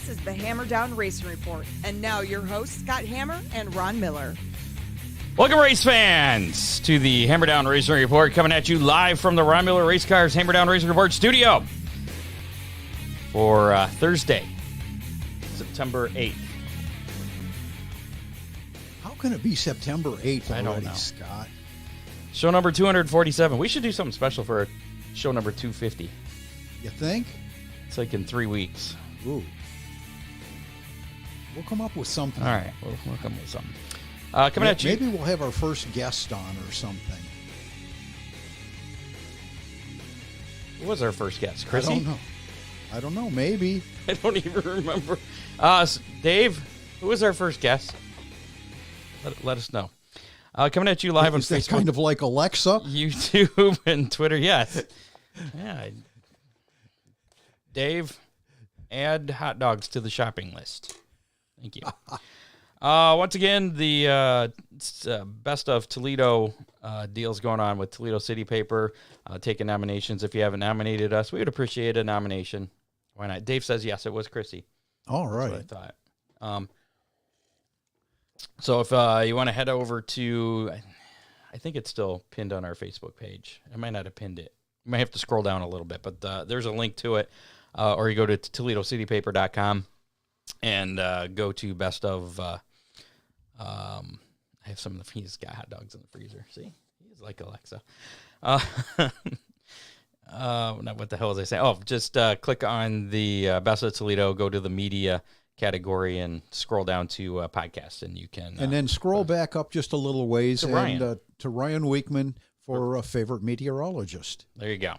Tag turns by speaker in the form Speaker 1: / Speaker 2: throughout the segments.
Speaker 1: This is the Hammer Down Racing Report. And now your hosts, Scott Hammer and Ron Miller.
Speaker 2: Welcome, race fans, to the Hammer Down Racing Report, coming at you live from the Ron Miller Race Cars Hammer Down Racing Report studio for Thursday, September 8th.
Speaker 3: How can it be September 8th already,
Speaker 2: I don't know.
Speaker 3: Scott?
Speaker 2: Show number 247. We should do something special for show number 250.
Speaker 3: You think?
Speaker 2: It's like in 3 weeks.
Speaker 3: Ooh. We'll come up with something.
Speaker 2: All right, we'll come up with something. Coming at you.
Speaker 3: Maybe we'll have our first guest on or something.
Speaker 2: Who was our first guest? Chrissy?
Speaker 3: I don't know. Maybe.
Speaker 2: I don't even remember. Dave, who was our first guest? Let us know. Coming at you live on
Speaker 3: Is that
Speaker 2: Facebook,
Speaker 3: kind of like Alexa?
Speaker 2: YouTube, and Twitter. Yes. Yeah. Dave, add hot dogs to the shopping list. Thank you. Once again, the Best of Toledo deals going on with Toledo City Paper, taking nominations. If you haven't nominated us, we would appreciate a nomination. Why not? Dave says yes, it was Chrissy.
Speaker 3: All right.
Speaker 2: That's what I thought. So if you want to head over to, I think it's still pinned on our Facebook page. I might not have pinned it. You might have to scroll down a little bit, but there's a link to it. Or you go to ToledoCityPaper.com and go to Best of... I have some of the, he's got hot dogs in the freezer. See, he's like Alexa. Not what the hell was I saying? Oh, just click on the Best of Toledo, go to the media category, and scroll down to podcast, and you can.
Speaker 3: And then scroll back up just a little ways
Speaker 2: to Ryan.
Speaker 3: To Ryan Weekman for a favorite meteorologist.
Speaker 2: There you go.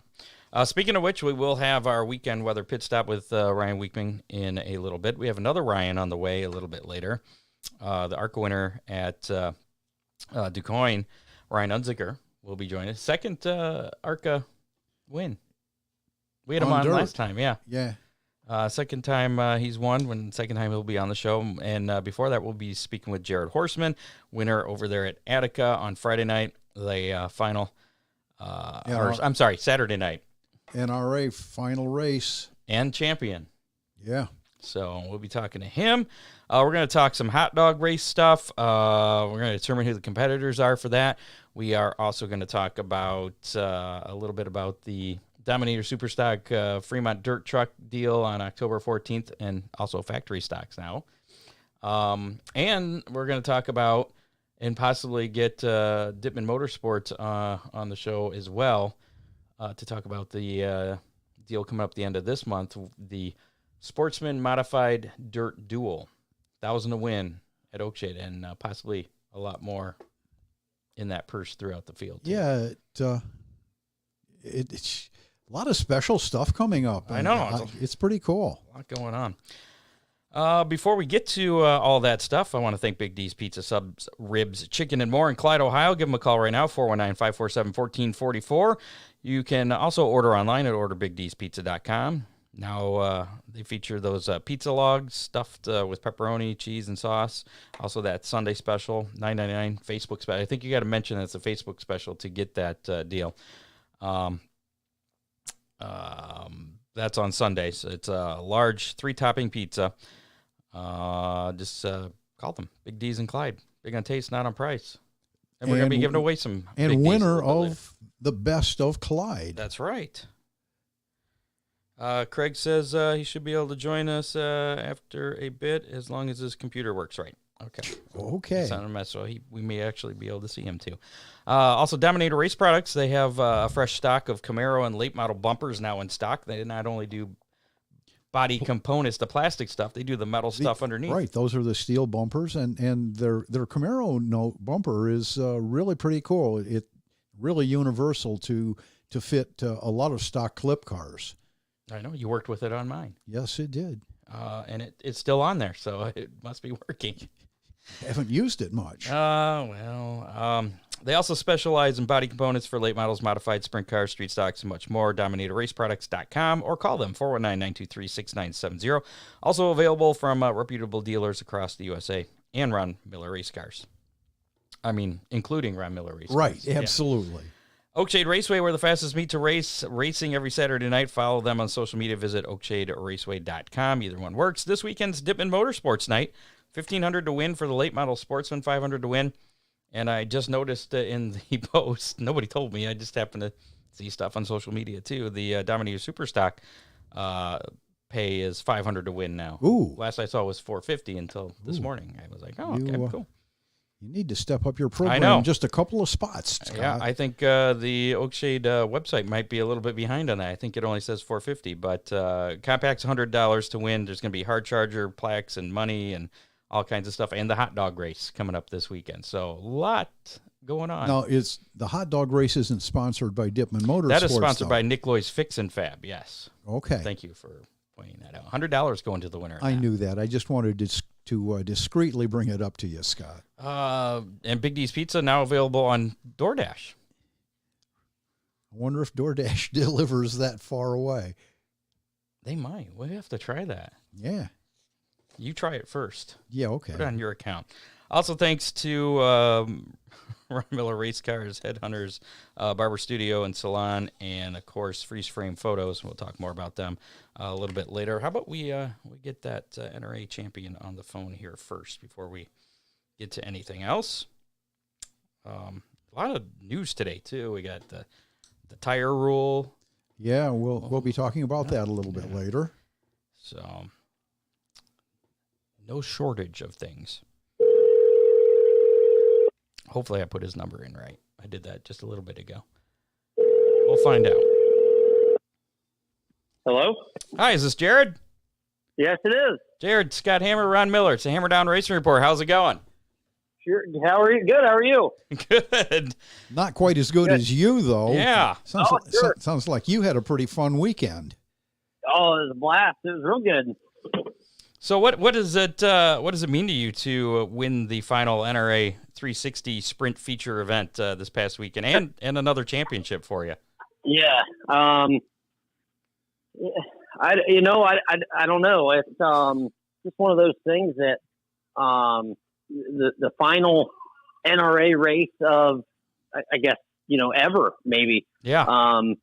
Speaker 2: Speaking of which, we will have our weekend weather pit stop with Ryan Weekman in a little bit. We have another Ryan on the way a little bit later. The ARCA winner at DuQuoin, Ryan Unzicker, will be joining us. Second ARCA win. We had him on last time, yeah.
Speaker 3: Yeah.
Speaker 2: Second time he's won. Second time he'll be on the show. And before that, we'll be speaking with Jared Horstman, winner over there at Attica on Friday night, the final. I'm sorry, Saturday night.
Speaker 3: NRA final race.
Speaker 2: And champion.
Speaker 3: Yeah.
Speaker 2: So we'll be talking to him. We're going to talk some hot dog race stuff. We're going to determine who the competitors are for that. We are also going to talk about a little bit about the Dominator Superstock Fremont dirt truck deal on October 14th, and also factory stocks now. And we're going to talk about and possibly get Dittman Motorsports on the show as well to talk about the deal coming up at the end of this month, the Sportsman Modified Dirt Duel. 1,000 to win at Oakshade, and possibly a lot more in that purse throughout the field, too.
Speaker 3: Yeah, it's a lot of special stuff coming up.
Speaker 2: I know.
Speaker 3: It's pretty cool.
Speaker 2: A lot going on. Before we get to all that stuff, I want to thank Big D's Pizza, Subs, Ribs, Chicken, and More in Clyde, Ohio. Give them a call right now, 419-547-1444. You can also order online at orderbigdspizza.com. Now, they feature those pizza logs stuffed with pepperoni, cheese, and sauce. Also, that Sunday special, $9.99 Facebook special. I think you got to mention that it's a Facebook special to get that deal. That's on Sundays. So it's a large 3-topping pizza. Just call them Big D's and Clyde. Big on taste, not on price. And we're going to be giving away some.
Speaker 3: And winner of the Best of Clyde.
Speaker 2: That's right. Craig says he should be able to join us after a bit as long as his computer works right. Okay. It's not a mess, so we may actually be able to see him too. Also, Dominator Race Products, they have a fresh stock of Camaro and late model bumpers now in stock. They not only do body components, the plastic stuff, they do the metal stuff underneath.
Speaker 3: Right, those are the steel bumpers, and their Camaro bumper is really pretty cool. It really universal to fit a lot of stock clip cars.
Speaker 2: I know, you worked with it on mine.
Speaker 3: Yes, it did.
Speaker 2: And it's still on there, so it must be working.
Speaker 3: Haven't used it much.
Speaker 2: They also specialize in body components for late models, modified sprint cars, street stocks, and much more. DominatorRaceProducts.com or call them 419-923-6970. Also available from reputable dealers across the USA and Ron Miller Race Cars. I mean, including Ron Miller Race Cars.
Speaker 3: Right, absolutely.
Speaker 2: Oakshade Raceway, where the fastest meet to race, racing every Saturday night. Follow them on social media. Visit oakshaderaceway.com. Either one works. This weekend's Dippin' Motorsports night. $1,500 to win for the late model Sportsman, $500 to win. And I just noticed in the post, nobody told me, I just happened to see stuff on social media too. The Dominator Superstock pay is $500 to win now.
Speaker 3: Ooh.
Speaker 2: Last I saw was $450 until this morning. I was like, oh, okay, cool.
Speaker 3: You need to step up your program.
Speaker 2: I know.
Speaker 3: Just a couple of spots, Scott.
Speaker 2: Yeah, I think the Oakshade website might be a little bit behind on that. I think it only says $450, but Compact's $100 to win. There's going to be hard charger plaques and money and all kinds of stuff, and the hot dog race coming up this weekend. So a lot going on.
Speaker 3: Now, the hot dog race isn't sponsored by Dippin' Motorsports.
Speaker 2: That is sponsored by Nickloy's Fix and Fab, yes.
Speaker 3: Okay.
Speaker 2: Thank you for pointing that out. $100 going to the winner.
Speaker 3: I knew that. I just wanted to discreetly bring it up to you, Scott.
Speaker 2: And Big D's Pizza now available on DoorDash.
Speaker 3: I wonder if DoorDash delivers that far away.
Speaker 2: They might. We'll have to try that.
Speaker 3: Yeah.
Speaker 2: You try it first.
Speaker 3: Yeah, okay.
Speaker 2: Put it on your account. Also, thanks to Ron Miller Race Cars, Headhunters, Barber Studio and Salon, and, of course, Freeze Frame Photos. We'll talk more about them a little bit later. How about we get that NRA champion on the phone here first before we get to anything else? A lot of news today, too. We got the tire rule.
Speaker 3: Yeah, we'll be talking about that a little bit later.
Speaker 2: So, no shortage of things. Hopefully I put his number in right. I did that just a little bit ago. We'll find out.
Speaker 4: Hello?
Speaker 2: Hi, is this Jared?
Speaker 4: Yes, it is.
Speaker 2: Jared, Scott Hammer, Ron Miller. It's a Hammer Down Racing Report. How's it going?
Speaker 4: Sure. How are you? Good. How are you?
Speaker 2: Good.
Speaker 3: Not quite as good as you, though.
Speaker 2: Yeah.
Speaker 3: Sounds like you had a pretty fun weekend.
Speaker 4: Oh, it was a blast. It was real good.
Speaker 2: So what does it mean to you to win the final NRA 360 Sprint feature event this past weekend and another championship for you?
Speaker 4: Yeah. I don't know. It's just one of those things that the final NRA race of I guess ever maybe.
Speaker 2: Yeah.
Speaker 4: I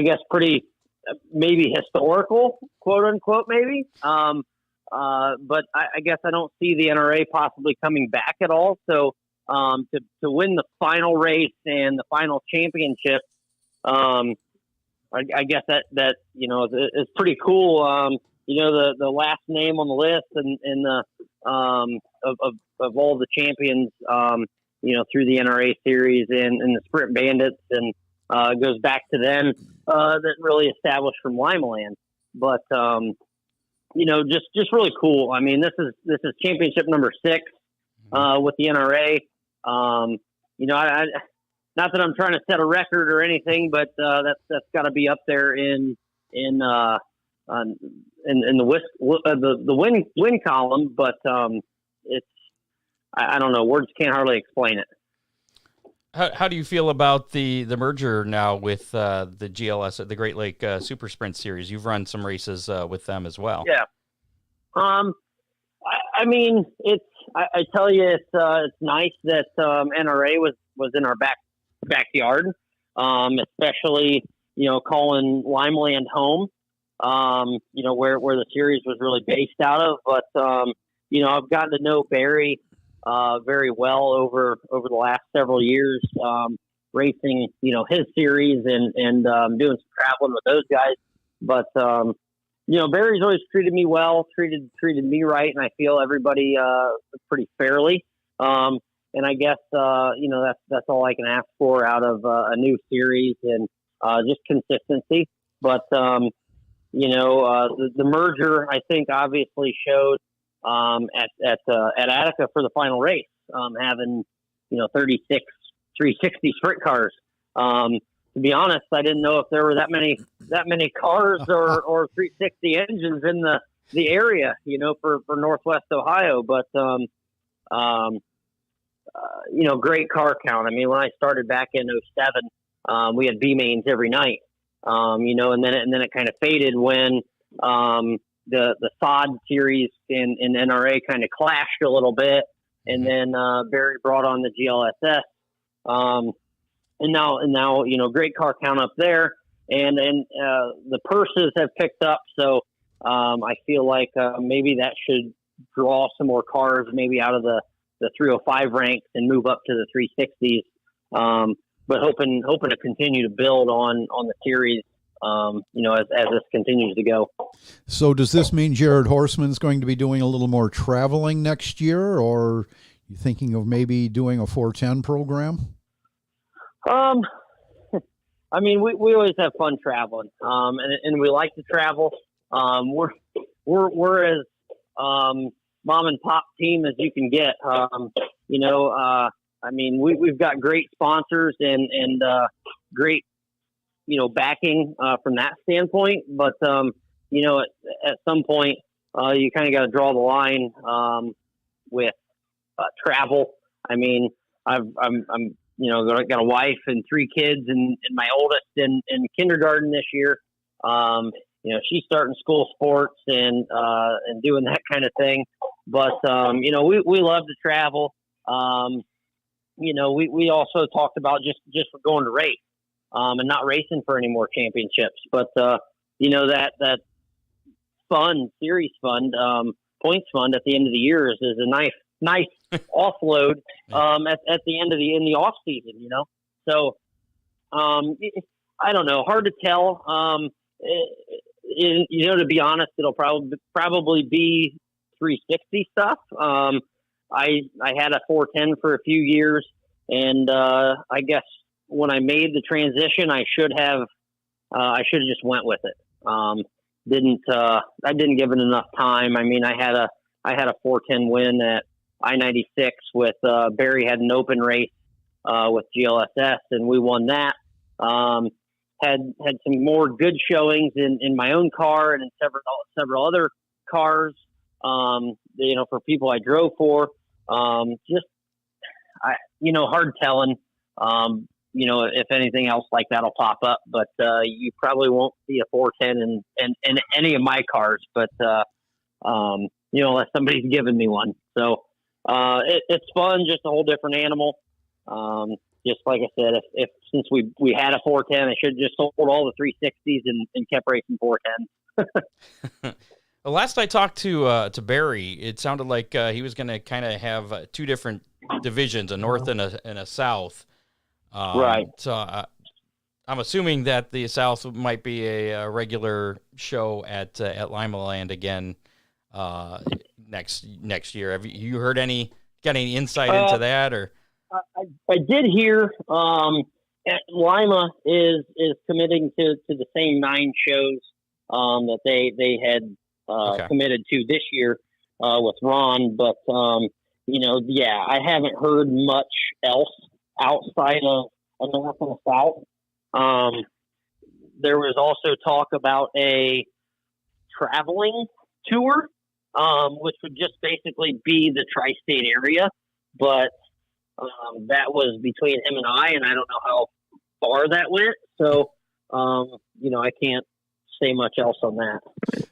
Speaker 4: guess pretty. Maybe historical, quote unquote, maybe. But I guess I don't see the NRA possibly coming back at all. So to win the final race and the final championship, I guess that is pretty cool. The last name on the list and the of all the champions, through the NRA series and the Sprint Bandits and. Goes back to them that really established from Limeland, but just really cool. I mean, this is championship number 6 with the NRA. I not that I'm trying to set a record or anything, but that's got to be up there in the win column. But it's I don't know, words can't hardly explain it.
Speaker 2: How do you feel about the merger now with the GLS, the Great Lake Super Sprint Series? You've run some races with them as well.
Speaker 4: Yeah. I tell you, it's nice that NRA was in our backyard, especially calling Limeland home. Where the series was really based out of. But I've gotten to know Barry very well over the last several years, racing, his series and doing some traveling with those guys. But, Barry's always treated me well, treated me right. And I feel everybody, pretty fairly. And I guess, that's all I can ask for out of a new series and, just consistency. But, the merger, I think obviously showed, at Attica for the final race, having 36 360 sprint cars. To be honest, I didn't know if there were that many cars or 360 engines in the area, for Northwest Ohio. But great car count. I mean, when I started back in 2007, we had B mains every night. And then it kind of faded when the SOD series in NRA kind of clashed a little bit, and then Barry brought on the GLSS. now, great car count up there, and the purses have picked up. So I feel like maybe that should draw some more cars, maybe out of the 305 ranks and move up to the 360s. But hoping to continue to build on the series, as this continues to go.
Speaker 3: So does this mean Jared Horstman's going to be doing a little more traveling next year, or you thinking of maybe doing a 410 program?
Speaker 4: I mean, we always have fun traveling, and we like to travel. We're as mom and pop team as you can get. I mean, we've got great sponsors and great, backing from that standpoint. But at some point, you kind of got to draw the line with travel. I mean, I'm got a wife and 3 kids, and my oldest in kindergarten this year. She's starting school sports and doing that kind of thing. But we love to travel. We also talked about just going to race and not racing for any more championships. But that fund, series fund, points fund at the end of the year is a nice offload at the end of in the off season, So I don't know, hard to tell. To be honest, it'll probably be 360 stuff. I had a 410 for a few years, and I guess when I made the transition, I should have just went with it. I didn't give it enough time. I mean, I had a 410 win at I-96 with Barry had an open race with GLSS, and we won that. Had some more good showings in my own car and in several other cars. For people I drove for. Hard telling. If anything else like that'll pop up, but you probably won't see a 410 in any of my cars. But unless somebody's given me one. So it's fun, just a whole different animal. Just like I said, if since we had a 410, I should have just sold all the 360s and kept racing 410s.
Speaker 2: Well, last I talked to Barry, it sounded like he was going to kind of have 2 different divisions, a north and a south.
Speaker 4: Right.
Speaker 2: So I'm assuming that the south might be a regular show at Lima Land again next year. Have you heard got any insight into that, or?
Speaker 4: I did hear Lima is committing to the same 9 shows that they had committed to this year with Ron, but I haven't heard much else outside of a north and a south. There was also talk about a traveling tour, which would just basically be the tri-state area, but that was between him and I don't know how far that went. So, I can't say much else on that.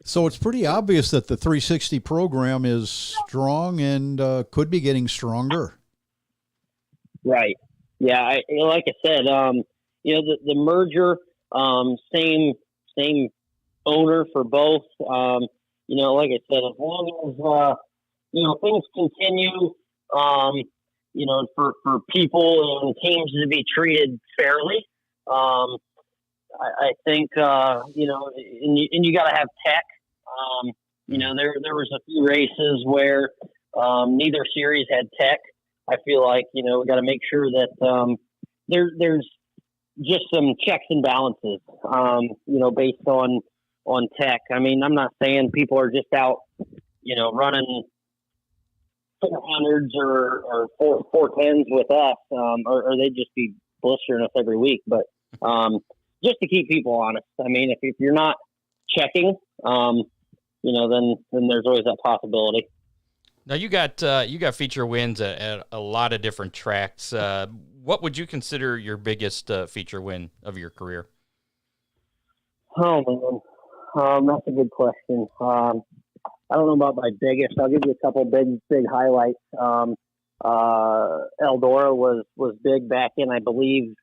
Speaker 3: So it's pretty obvious that the 360 program is strong and could be getting stronger. Like I said, the merger, same owner for both. Like I said, as long as things continue, for people and teams to be treated fairly. I think, and you got to have tech. There was a few races where neither series had tech. I feel like, we got to make sure that there's just some checks and balances, based on tech. I mean, I'm not saying people are just out, running 400s or 410s with us, or they'd just be blistering us every week. But just to keep people honest, I mean, if you're not checking, then there's always that possibility.
Speaker 2: Now you got feature wins at a lot of different tracks. What would you consider your biggest feature win of your career?
Speaker 4: Oh man, that's a good question. I don't know about my biggest. I'll give you a couple big highlights. Eldora was big back in, I believe,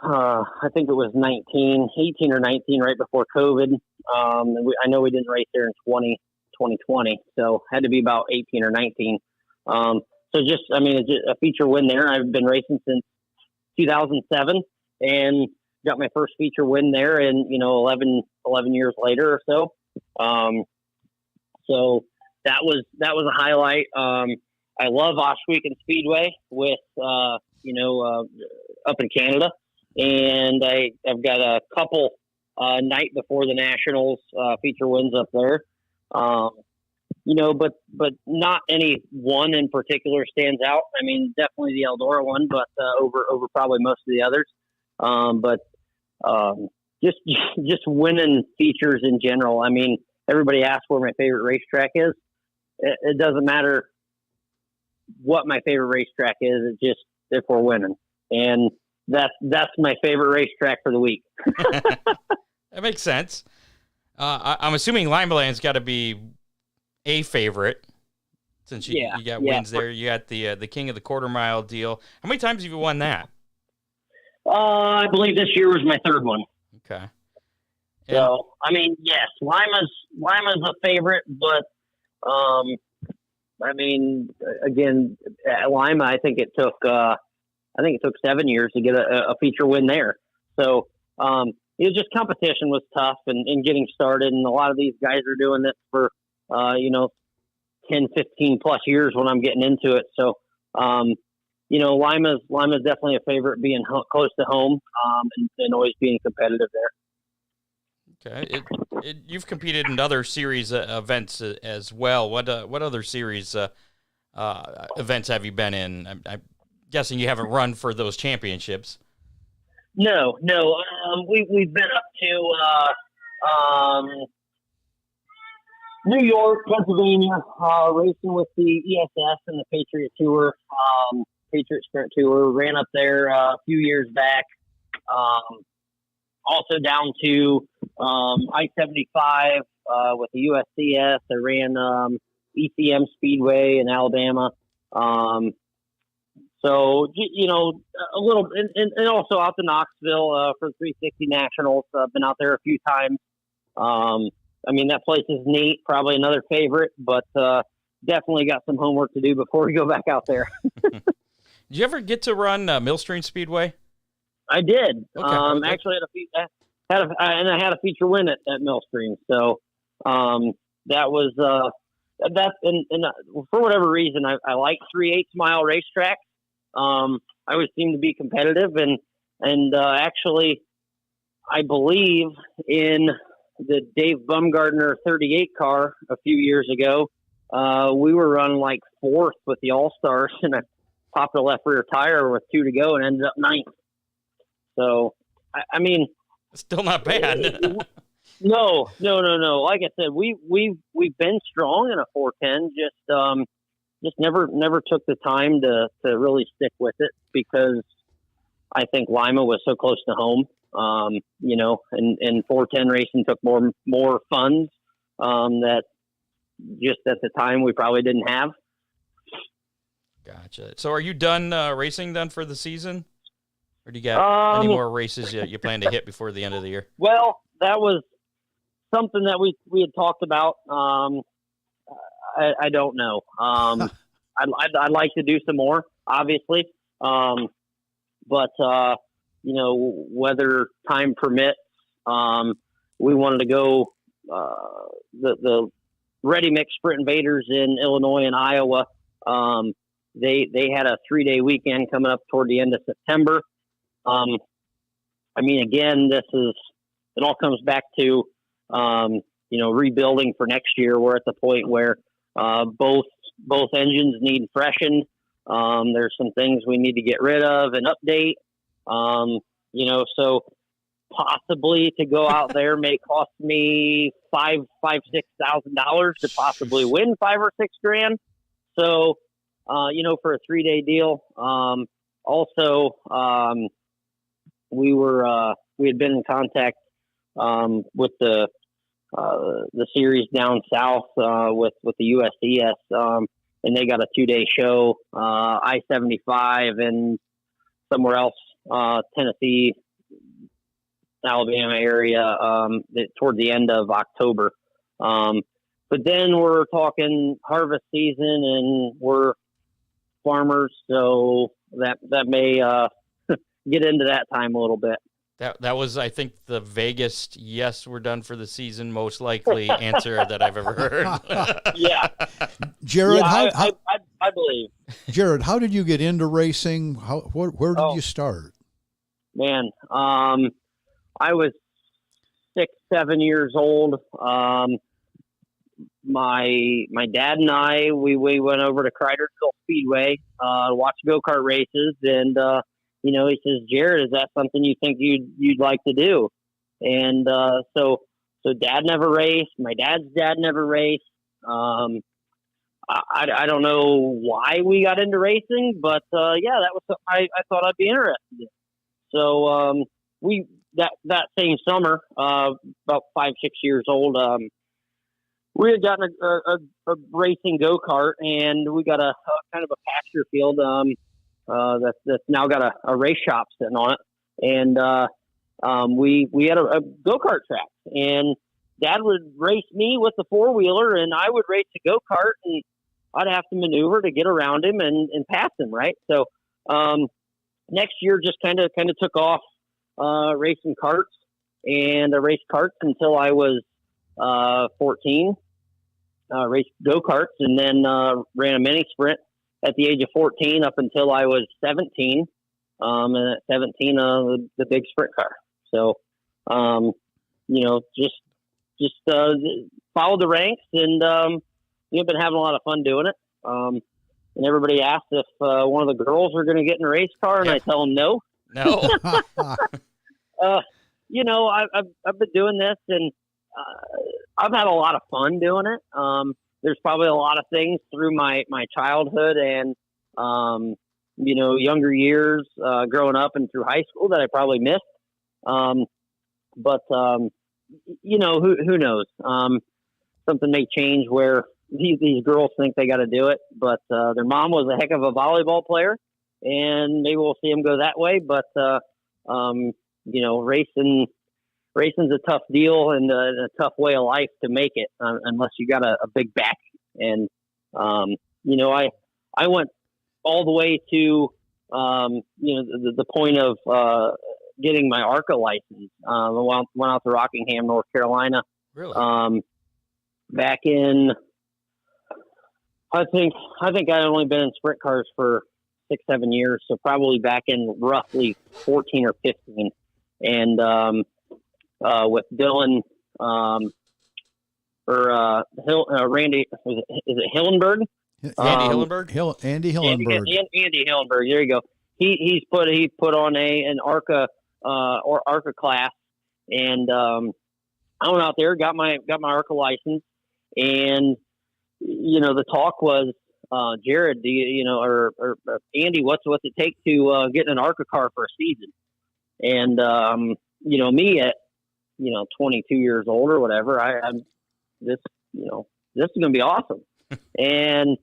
Speaker 4: I think it was 18 or 19 right before COVID. I know we didn't race there in 2020, so had to be about 18 or 19. It's just a feature win there. I've been racing since 2007 and got my first feature win there in, 11 years later or so. So that was a highlight. I love Oshweekend Speedway with, up in Canada. And I've got a couple night before the Nationals feature wins up there. But not any one in particular stands out. I mean, definitely the Eldora one, but over probably most of the others. Just winning features in general. I mean, everybody asks where my favorite racetrack is. It doesn't matter what my favorite racetrack is. It's just if we're winning, and that's my favorite racetrack for the week.
Speaker 2: That makes sense. I'm assuming Limeland's got to be a favorite, since you got wins there. You got the King of the Quarter Mile deal. How many times have you won that?
Speaker 4: I believe this year was my third one.
Speaker 2: Okay.
Speaker 4: So I mean, yes, Lima's a favorite, but again, at Lima, I think it took 7 years to get a feature win there. So it was just competition was tough and getting started, and a lot of these guys are doing this for 10, 15 plus years when I'm getting into it. So Lima's definitely a favorite, being close to home and always being competitive there.
Speaker 2: Okay, you've competed in other series events as well. What other series events have you been in? I'm guessing you haven't run for those championships.
Speaker 4: No. We've been up to New York, Pennsylvania, racing with the ESS and the Patriot Tour, Patriot Sprint Tour. Ran up there a few years back. Also down to I-75 with the USCS. I ran ECM Speedway in Alabama. So, a little, and also out to Knoxville for the 360 Nationals. I've been out there a few times. That place is neat, probably another favorite, but definitely got some homework to do before we go back out there.
Speaker 2: Did you ever get to run Millstream Speedway?
Speaker 4: I did.
Speaker 2: Okay.
Speaker 4: Actually, I had a feature win at Millstream. So that was for whatever reason, I like 3/8 mile racetracks. I always seem to be competitive, and actually, I believe in the Dave Bumgardner 38 car a few years ago. We were running like fourth with the All-Stars, and I popped a left rear tire with 2 to go and ended up ninth. So, I mean,
Speaker 2: still not bad.
Speaker 4: No. Like I said, we've been strong in a 410. Just never took the time to really stick with it, because I think Lima was so close to home. And 410 racing took more funds that just at the time we probably didn't have.
Speaker 2: Gotcha. So are you done racing then for the season? Or do you got any more races you plan to hit before the end of the year?
Speaker 4: Well, that was something that we had talked about. I don't know. I'd like to do some more, obviously. But whether time permits, we wanted to go the Ready Mix Sprint Invaders in Illinois and Iowa. They had a 3-day weekend coming up toward the end of September. Again, it all comes back to, rebuilding for next year. We're at the point where both engines need freshened. There's some things we need to get rid of and update. So possibly to go out there may cost me $6,000 to possibly win $5,000 or $6,000. So, for a 3-day deal. We had been in contact with the series down south with the USCS, and they got a 2-day show, I-75 and somewhere else, Tennessee, Alabama area toward the end of October. But then we're talking harvest season, and we're farmers, so that may get into that time a little bit.
Speaker 2: That was, I think, the vaguest "yes, we're done for the season," most likely answer that I've ever heard.
Speaker 4: Yeah,
Speaker 5: Jared,
Speaker 4: yeah, I believe.
Speaker 5: Jared, how did you get into racing? Where did you start?
Speaker 4: Man, I was 6, 7 years old. My dad and I, we went over to Cridersville Speedway to watch go-kart races, and he says, "Jared, is that something you think you'd like to do?" And so Dad never raced. My dad's dad never raced. I don't know why we got into racing, but yeah, that was something I thought I'd be interested in. So we that same summer, about 5, 6 years old, we had gotten a racing go-kart, and we got a kind of a pasture field that's now got a race shop sitting on it. And we had a go-kart track, and Dad would race me with the four-wheeler, and I would race the go-kart, and I'd have to maneuver to get around him and pass him, right? So next year just kind of took off racing karts, and I raced karts until I was 14. Raced go-karts, and then ran a mini sprint at the age of 14 up until I was 17. And at 17, the big sprint car. So, just followed the ranks, and been having a lot of fun doing it. And everybody asks if one of the girls are going to get in a race car, and I tell them no.
Speaker 2: No.
Speaker 4: I've been doing this, and I've had a lot of fun doing it. There's probably a lot of things through my childhood and, younger years, growing up and through high school that I probably missed. But who knows? Something may change where these girls think they got to do it, but their mom was a heck of a volleyball player, and maybe we'll see them go that way. But, racing's a tough deal and a tough way of life to make it unless you got a big back. And, I went all the way to, the point of getting my ARCA license. Went out to Rockingham, North Carolina.
Speaker 2: Really?
Speaker 4: Back in, I think I'd only been in sprint cars for 6, 7 years. So probably back in roughly 14 or 15. And, with Dylan, Randy, is it Hillenberg?
Speaker 2: Andy Hillenberg?
Speaker 5: Andy Hillenberg.
Speaker 4: Andy Hillenberg. There you go. He put on an ARCA or ARCA class, and I went out there, got my ARCA license, and the talk was, Jared, do you or Andy, what's it take to get an ARCA car for a season? And me at 22 years old or whatever, I'm this is going to be awesome. And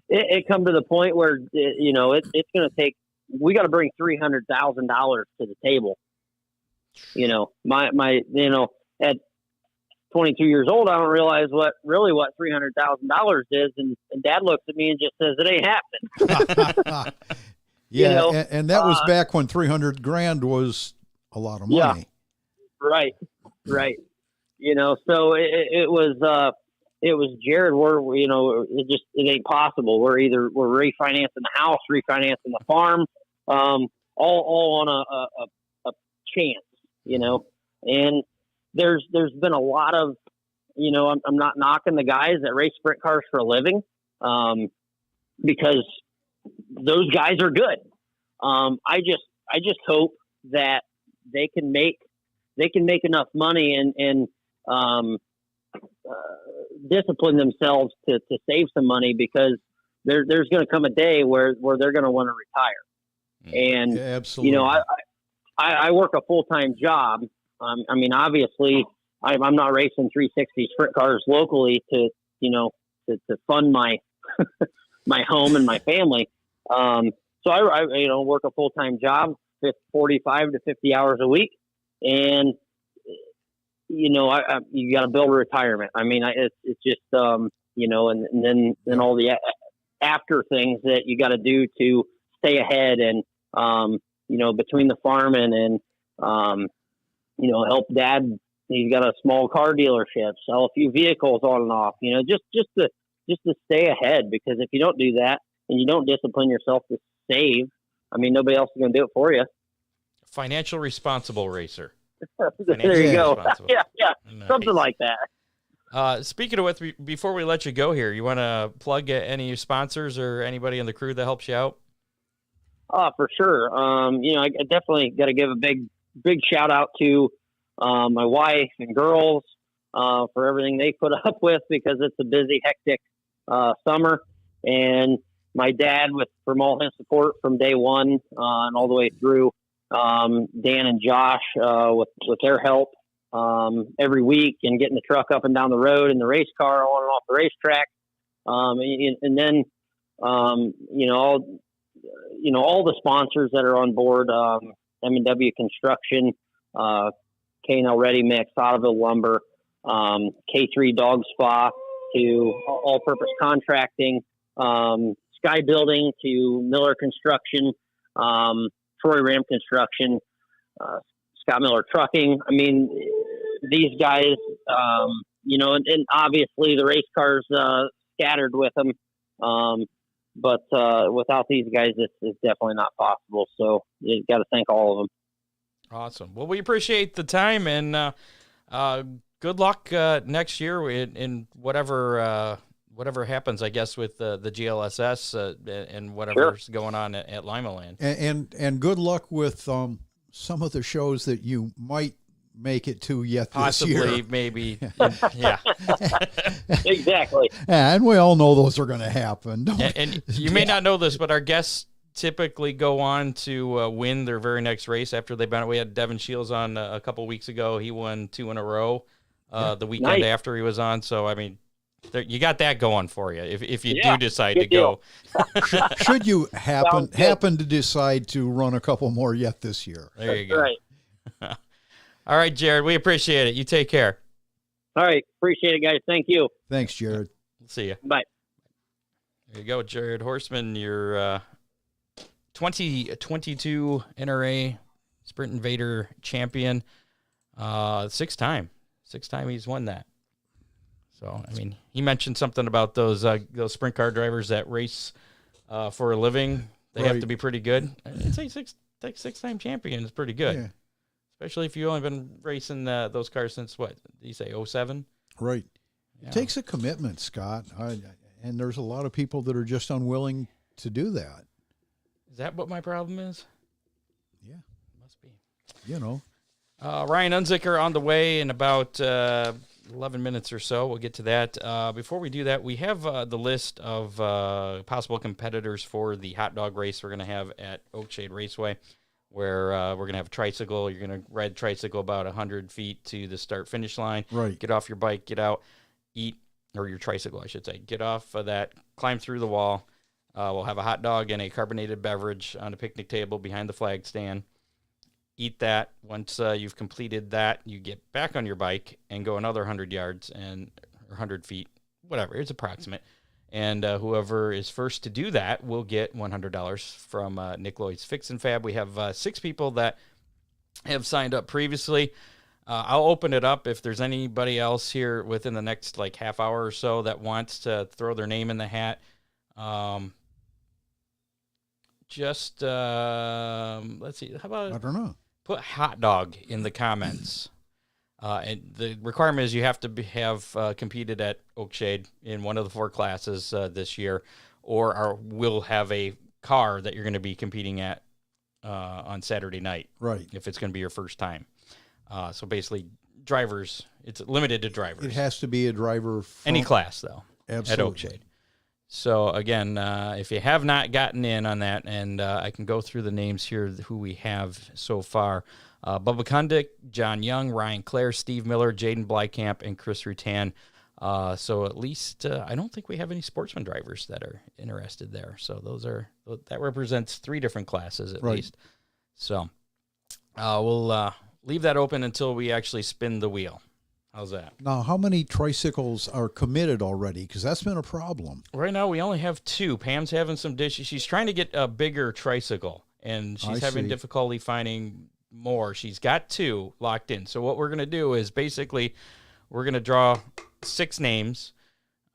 Speaker 4: it come to the point where it's going to take, we got to bring $300,000 to the table. At 22 years old, I don't realize what $300,000 is, and Dad looks at me and just says, "It ain't happening."
Speaker 5: Yeah, and that was back when $300,000 was a lot of money.
Speaker 4: Yeah, right. So it was Jared. It ain't possible. We're refinancing the house, refinancing the farm, all on a chance, and there's been a lot of, I'm not knocking the guys that race sprint cars for a living, because those guys are good. I just hope that they can make enough money and discipline themselves to save some money, because there's going to come a day where they're going to want to retire. And,
Speaker 5: yeah, absolutely.
Speaker 4: I work a full-time job. Obviously I'm not racing 360 sprint cars locally to fund my, my home and my family. So I work a full-time job, 45 to 50 hours a week. and you got to build a retirement. I mean, it's just and then all the after things that you got to do to stay ahead, and between the farming and help dad. He's got a small car dealership, sell a few vehicles on and off. Just to stay ahead, because if you don't do that and you don't discipline yourself to save, I mean, nobody else is going to do it for you.
Speaker 2: Financial responsible racer.
Speaker 4: There you go. Yeah,
Speaker 2: nice.
Speaker 4: Something like that.
Speaker 2: Speaking of which, before we let you go here, you want to plug any sponsors or anybody in the crew that helps you out?
Speaker 4: For sure. I definitely got to give a big shout out to my wife and girls for everything they put up with, because it's a busy, hectic summer. And my dad from all his support from day one and all the way through. Dan and Josh with their help every week, and getting the truck up and down the road and the race car on and off the racetrack. And then all the sponsors that are on board, M&W Construction, K&L Ready Mix, Ottoville Lumber, K3 Dog Spa, to All-Purpose Contracting, Sky Building, to Miller Construction, Troy Ram Construction, Scott Miller Trucking. I mean, these guys, and obviously the race cars scattered with them. But without these guys, it's definitely not possible. So you got to thank all of them.
Speaker 2: Awesome. Well, we appreciate the time, and good luck next year in whatever happens, I guess, with the GLSS and whatever's going on at Lima Land.
Speaker 5: And good luck with some of the shows that you might make it to yet this year.
Speaker 2: Possibly, maybe. Yeah.
Speaker 4: Exactly.
Speaker 5: And we all know those are going to happen.
Speaker 2: And you may not know this, but our guests typically go on to win their very next race after they've been. We had Devin Shields on a couple weeks ago. He won 2 in a row the weekend after he was on. So, I mean, you got that going for you if you do decide to go.
Speaker 5: Should you happen to decide to run a couple more yet this year.
Speaker 2: There you go.
Speaker 4: Right.
Speaker 2: All right, Jared, we appreciate it. You take care.
Speaker 4: All right. Appreciate it, guys. Thank you.
Speaker 5: Thanks, Jared.
Speaker 2: See you.
Speaker 4: Bye. There
Speaker 2: you go, Jared Horstman, your 2022 NRA Sprint Invader champion. Sixth time he's won that. So, I mean, he mentioned something about those sprint car drivers that race for a living. They have to be pretty good. I'd say six-time champion is pretty good. Yeah. Especially if you've only been racing those cars since, what, did you say, 07?
Speaker 5: Right. Yeah. It takes a commitment, Scott. And there's a lot of people that are just unwilling to do that.
Speaker 2: Is that what my problem is?
Speaker 5: Yeah.
Speaker 2: Must be. Ryan Unzicker on the way in about 11 minutes or so. We'll get to that. Before we do that, we have the list of possible competitors for the hot dog race we're going to have at Oakshade Raceway, where we're going to have a tricycle. You're going to ride tricycle about 100 feet to the start-finish line.
Speaker 5: Right.
Speaker 2: Get off your bike, get out, eat, or your tricycle, I should say. Get off of that, climb through the wall. We'll have a hot dog and a carbonated beverage on a picnic table behind the flag stand. Eat that. Once you've completed that, you get back on your bike and go another 100 yards or 100 feet, whatever. It's approximate. And whoever is first to do that will get $100 from Nickloy's Fix and Fab. We have 6 people that have signed up previously. I'll open it up if there's anybody else here within the next half hour or so that wants to throw their name in the hat. Let's see. How about,
Speaker 5: I don't know.
Speaker 2: Put hot dog in the comments. And the requirement is you have to have competed at Oakshade in one of the 4 classes this year, or we'll have a car that you're going to be competing at on Saturday night.
Speaker 5: Right.
Speaker 2: If it's going to be your first time. So basically, drivers, it's limited to drivers.
Speaker 5: It has to be a driver.
Speaker 2: Any class, though.
Speaker 5: Absolutely.
Speaker 2: At Oakshade. So, again, if you have not gotten in on that, and I can go through the names here who we have so far. Bubba Kundick, John Young, Ryan Clare, Steve Miller, Jaden Blykamp, and Chris Rutan. So at least I don't think we have any Sportsman drivers that are interested there. So that represents 3 different classes at least. So we'll leave that open until we actually spin the wheel. How's that?
Speaker 5: Now, how many tricycles are committed already? Because that's been a problem.
Speaker 2: Right now, we only have 2. Pam's having some dishes. She's trying to get a bigger tricycle, and she's having difficulty finding more. She's got 2 locked in. So what we're going to do is basically we're going to draw 6 names,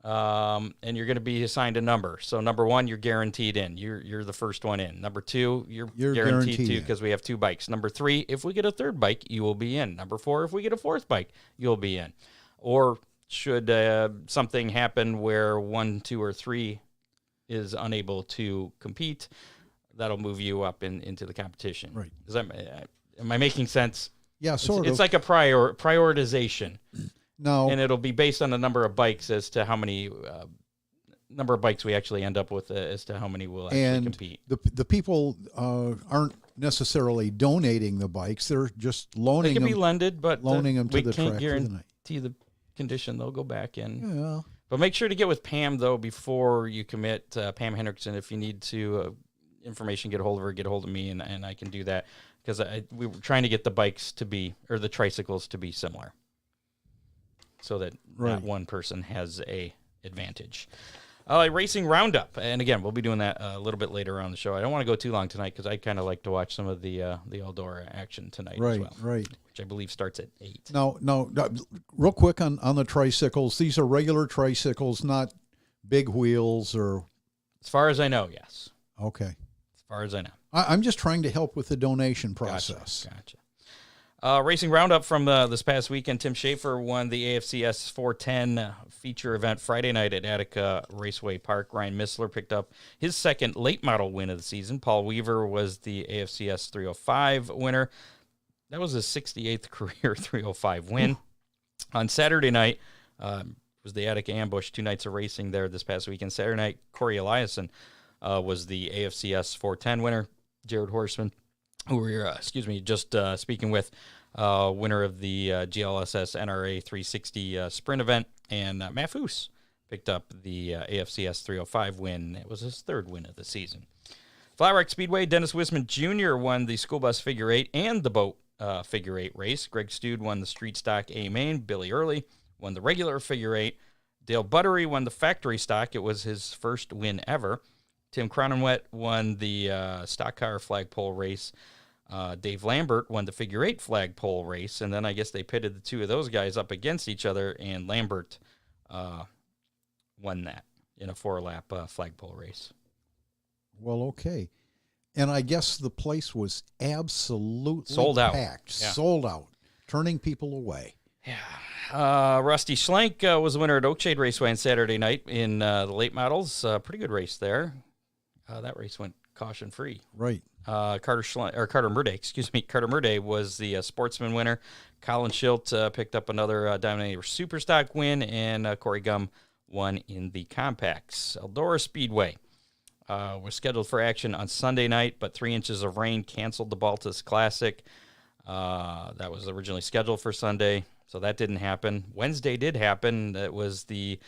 Speaker 2: and you're going to be assigned a number. So number 1, you're guaranteed in. You're the first one in. Number 2, you're guaranteed to because we have 2 bikes. Number 3, if we get a 3rd bike, you will be in. Number 4, if we get a 4th bike, you'll be in. Or should something happen where 1, 2, or 3 is unable to compete, that'll move you up into the competition.
Speaker 5: Right.
Speaker 2: Am I making sense?
Speaker 5: Yeah, sort of.
Speaker 2: It's like a prioritization.
Speaker 5: No.
Speaker 2: And it'll be based on the number of bikes as to how many number of bikes we actually end up with as to how many will actually compete.
Speaker 5: The people aren't necessarily donating the bikes; they're just loaning them.
Speaker 2: They can be lended, but
Speaker 5: loaning them to the track
Speaker 2: we can't
Speaker 5: for the night.
Speaker 2: guarantee the condition they'll go back in.
Speaker 5: Yeah.
Speaker 2: But make sure to get with Pam though before you commit. Pam Hendrickson, if you need to information, get a hold of her, get a hold of me, and I can do that because we were trying to get the bikes the tricycles to be similar, so that not one person has a advantage. Racing Roundup, and again, we'll be doing that a little bit later on the show. I don't want to go too long tonight because I kind of like to watch some of the Eldora action tonight as well.
Speaker 5: Right.
Speaker 2: Which I believe starts at 8.
Speaker 5: No, real quick on the tricycles. These are regular tricycles, not big wheels or...
Speaker 2: As far as I know, yes.
Speaker 5: Okay.
Speaker 2: As far as I know.
Speaker 5: I'm just trying to help with the donation process.
Speaker 2: Gotcha. Racing Roundup from this past weekend, Tim Schaefer won the AFCS 410 feature event Friday night at Attica Raceway Park. Ryan Missler picked up his 2nd late model win of the season. Paul Weaver was the AFCS 305 winner. That was his 68th career 305 win. On Saturday night was the Attica Ambush, 2 nights of racing there this past weekend. Saturday night, Corey Eliason was the AFCS 410 winner. Jared Horstman, who we're just speaking with, winner of the GLSS NRA 360 sprint event, and Matt Foose picked up the AFCS 305 win. It was his 3rd win of the season. Flat Rock Speedway, Dennis Wisman Jr. won the school bus figure 8 and the boat figure 8 race. Greg Stude won the street stock A main. Billy Early won the regular figure 8. Dale Buttery won the factory stock. It was his 1st win ever. Tim Cronenwet won the stock car flagpole race. Dave Lambert won the figure 8 flagpole race, and then I guess they pitted the 2 of those guys up against each other, and Lambert won that in a 4-lap flagpole race.
Speaker 5: Well, okay. And I guess the place was absolutely
Speaker 2: sold out.
Speaker 5: Packed,
Speaker 2: Yeah.
Speaker 5: Sold out, turning people away.
Speaker 2: Yeah. Rusty Schlenk was the winner at Oakshade Raceway on Saturday night in the late models. Pretty good race there. That race went caution-free.
Speaker 5: Right.
Speaker 2: Carter Murday, Carter Murday was the Sportsman winner. Colin Schilt picked up another Dominator Superstock win, and Corey Gum won in the compacts. Eldora Speedway was scheduled for action on Sunday night, but 3 inches of rain canceled the Baltus Classic. That was originally scheduled for Sunday, so that didn't happen. Wednesday did happen. That was the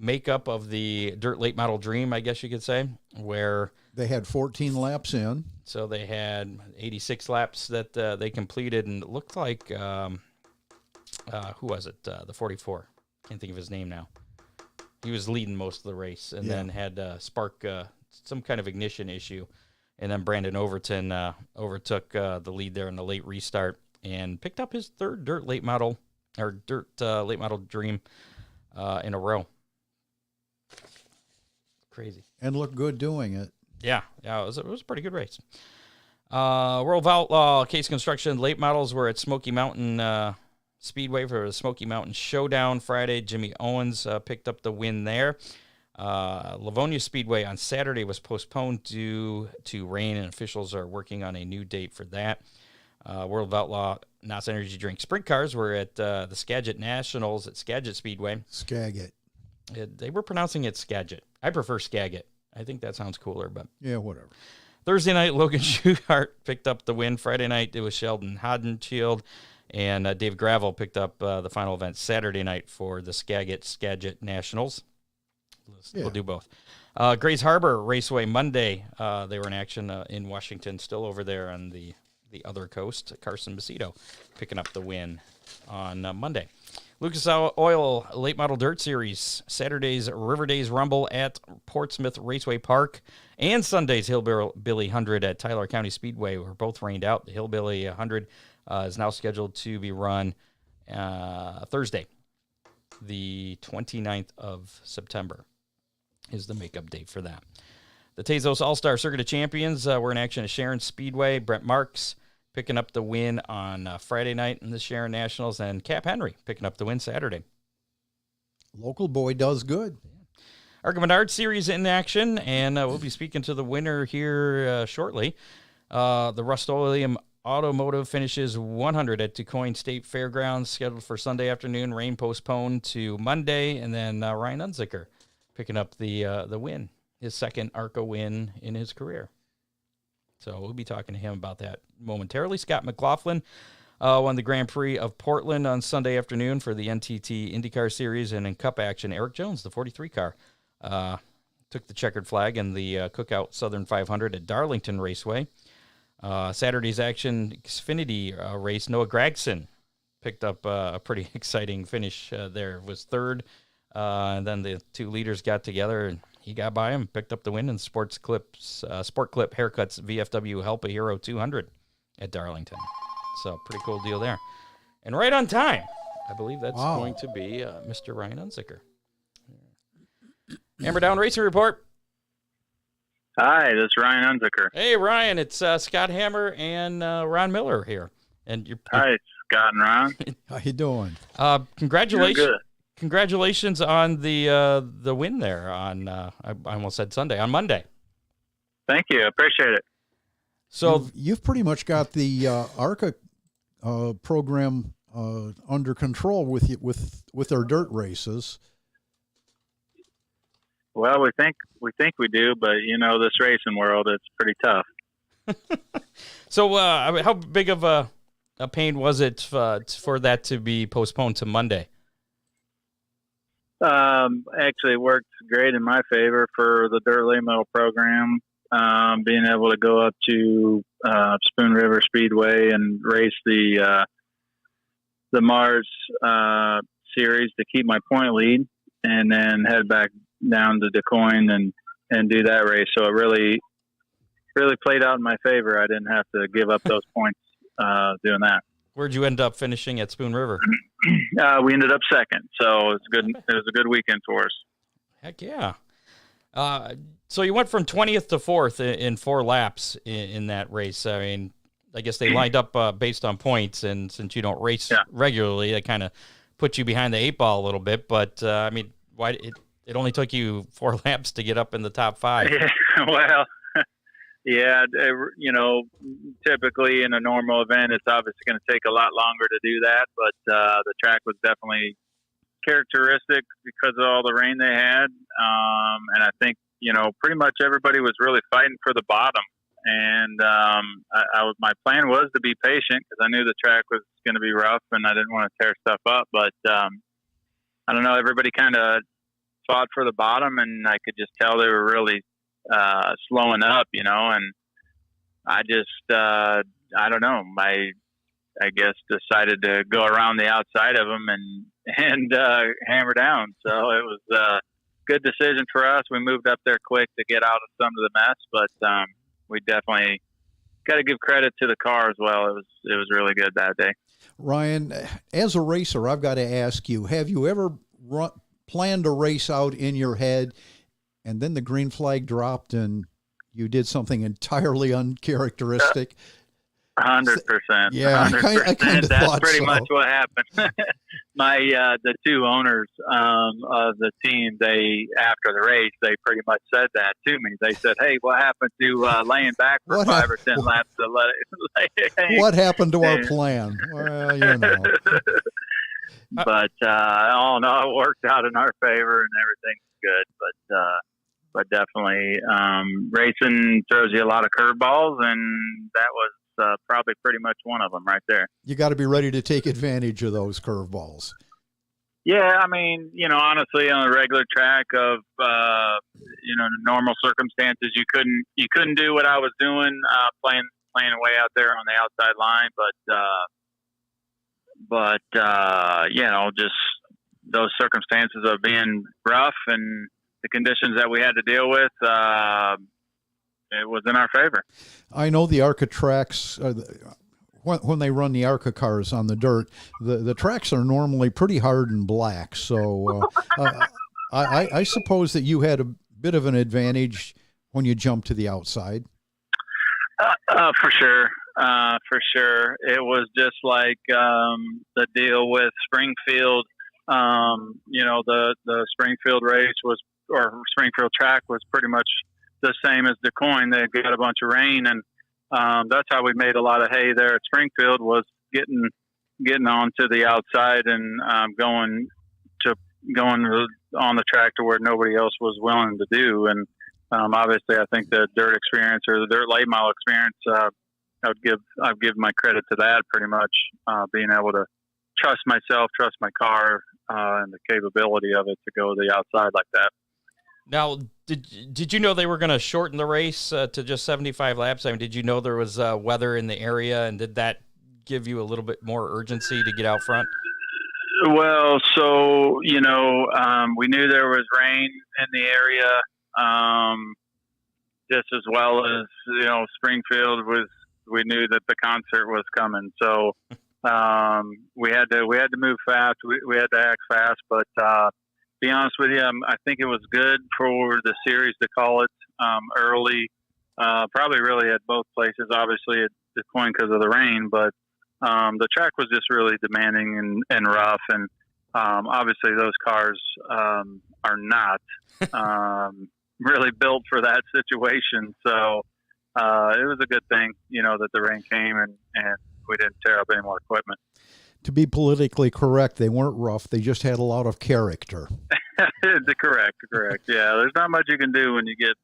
Speaker 2: makeup of the Dirt Late Model Dream, I guess you could say, where
Speaker 5: they had 14 laps in.
Speaker 2: So they had 86 laps that they completed, and it looked like, who was it? The 44. Can't think of his name now. He was leading most of the race, and then had spark some kind of ignition issue, and then Brandon Overton overtook the lead there in the late restart and picked up his 3rd Dirt Late Model Dream in a row. Crazy.
Speaker 5: And looked good doing it.
Speaker 2: Yeah, it was a pretty good race. World of Outlaw Case Construction late models were at Smoky Mountain Speedway for the Smoky Mountain Showdown Friday. Jimmy Owens picked up the win there. Livonia Speedway on Saturday was postponed due to rain, and officials are working on a new date for that. World of Outlaw NOS Energy Drink Sprint Cars were at the Skagit Nationals at Skagit Speedway.
Speaker 5: Skagit.
Speaker 2: They were pronouncing it Skagit. I prefer Skagit. I think that sounds cooler, but
Speaker 5: yeah, whatever.
Speaker 2: Thursday night, Logan Schuchart picked up the win. Friday night, it was Sheldon Hodenshield, and Dave Gravel picked up the final event Saturday night for the Skagit Nationals. We'll do both. Grays Harbor Raceway Monday, they were in action in Washington, still over there on the the other coast, Carson Macedo, picking up the win on Monday. Lucas Oil Late Model Dirt Series, Saturday's River Days Rumble at Portsmouth Raceway Park, and Sunday's Hillbilly 100 at Tyler County Speedway were both rained out. The Hillbilly 100 is now scheduled to be run Thursday, the 29th of September is the makeup date for that. The Tezos All-Star Circuit of Champions were in action at Sharon Speedway. Brent Marks picking up the win on Friday night in the Sharon Nationals, and Cap Henry picking up the win Saturday.
Speaker 5: Local boy does good.
Speaker 2: ARCA Menard Series in action, and we'll be speaking to the winner here shortly. The Rust-Oleum Automotive finishes 100 at DuQuoin State Fairgrounds, scheduled for Sunday afternoon. Rain postponed to Monday, and then Ryan Unzicker picking up the win, his second ARCA win in his career. So we'll be talking to him about that momentarily. Scott McLaughlin won the Grand Prix of Portland on Sunday afternoon for the NTT IndyCar Series, and in Cup action, Eric Jones, the 43 car, took the checkered flag in the Cookout Southern 500 at Darlington Raceway. Saturday's action Xfinity race, Noah Gragson picked up a pretty exciting finish there, was third. And then the two leaders got together, and he got by him, picked up the win in Sport Clip Haircuts VFW Help a Hero 200 at Darlington. So pretty cool deal there. And right on time, I believe that's going to be Mr. Ryan Unzicker. Hammer Down Racing Report.
Speaker 6: Hi, this is Ryan Unzicker.
Speaker 2: Hey, Ryan, it's Scott Hammer and Ron Miller here. And
Speaker 6: Hi, Scott and Ron.
Speaker 5: How you doing?
Speaker 2: Congratulations.
Speaker 6: Doing good.
Speaker 2: Congratulations on the win there on I almost said Sunday, on Monday.
Speaker 6: Thank you. I appreciate it.
Speaker 2: So
Speaker 5: you've pretty much got the ARCA program under control with their dirt races.
Speaker 6: Well, we think we do, but this racing world, it's pretty tough.
Speaker 2: So I mean, how big of a pain was it for that to be postponed to Monday?
Speaker 6: Actually, it worked great in my favor for the dirt late model program. Being able to go up to Spoon River Speedway and race the Mars series to keep my point lead, and then head back down to DuQuoin and do that race. So it really played out in my favor. I didn't have to give up those points doing that.
Speaker 2: Where'd you end up finishing at Spoon River?
Speaker 6: We ended up second, so it's good. It was a good weekend for us.
Speaker 2: Heck yeah! So you went from 20th to 4th in 4 laps in that race. I mean, I guess they lined up based on points, and since you don't race regularly, that kind of put you behind the 8 ball a little bit. But I mean, why it only took you 4 laps to get up in the top 5?
Speaker 6: Yeah, well. Yeah, typically in a normal event, it's obviously going to take a lot longer to do that, but the track was definitely characteristic because of all the rain they had. And I think, pretty much everybody was really fighting for the bottom. And my plan was to be patient because I knew the track was going to be rough and I didn't want to tear stuff up. But I don't know, everybody kind of fought for the bottom, and I could just tell they were really slowing up, and I just, I don't know, I guess decided to go around the outside of them and hammer down. So it was a good decision for us. We moved up there quick to get out of some of the mess, but we definitely got to give credit to the car as well. It was really good that day.
Speaker 5: Ryan, as a racer, I've got to ask you, have you ever planned a race out in your head and then the green flag dropped and you did something entirely uncharacteristic?
Speaker 6: 100%.
Speaker 5: Yeah,
Speaker 6: 100%.
Speaker 5: I kind of
Speaker 6: That's
Speaker 5: thought
Speaker 6: pretty
Speaker 5: so.
Speaker 6: much what happened. The two owners of the team, after the race, they pretty much said that to me. They said, "Hey, what happened to laying back for 5 or 10 laps to let it hang?"
Speaker 5: What happened to our plan? Well,
Speaker 6: But all in all, it worked out in our favor and everything's good. But definitely racing throws you a lot of curveballs, and that was probably pretty much one of them right there.
Speaker 5: You got to be ready to take advantage of those curveballs.
Speaker 6: Yeah, I mean, honestly, on a regular track of normal circumstances, you couldn't do what I was doing, playing playing away out there on the outside line, but you know, just those circumstances of being rough and the conditions that we had to deal with, it was in our favor.
Speaker 5: I know the ARCA tracks, when they run the ARCA cars on the dirt, the tracks are normally pretty hard and black. So I suppose that you had a bit of an advantage when you jumped to the outside.
Speaker 6: For sure. For sure. It was just like the deal with Springfield. You know, the Springfield race or Springfield track was pretty much the same as DuQuoin. They got a bunch of rain, and that's how we made a lot of hay there at Springfield, was getting onto the outside and going on the track to where nobody else was willing to do. And obviously, I think the dirt experience or the dirt late model experience, I'd give my credit to that pretty much, being able to trust myself, trust my car, and the capability of it to go to the outside like that.
Speaker 2: Now, did you know they were going to shorten the race to just 75 laps? I mean, did you know there was weather in the area, and did that give you a little bit more urgency to get out front?
Speaker 6: Well, so, you know, we knew there was rain in the area, just as well as, you know, Springfield we knew that the concert was coming. So, we had to move fast. We had to act fast, but, be honest with you, I think it was good for the series to call it, early, probably really at both places, obviously at DuQuoin because of the rain, but, the track was just really demanding and rough. And, obviously those cars, are not, really built for that situation. So, it was a good thing, you know, that the rain came and we didn't tear up any more equipment.
Speaker 5: To be politically correct, they weren't rough. They just had a lot of character.
Speaker 6: Correct. Yeah, there's not much you can do when you get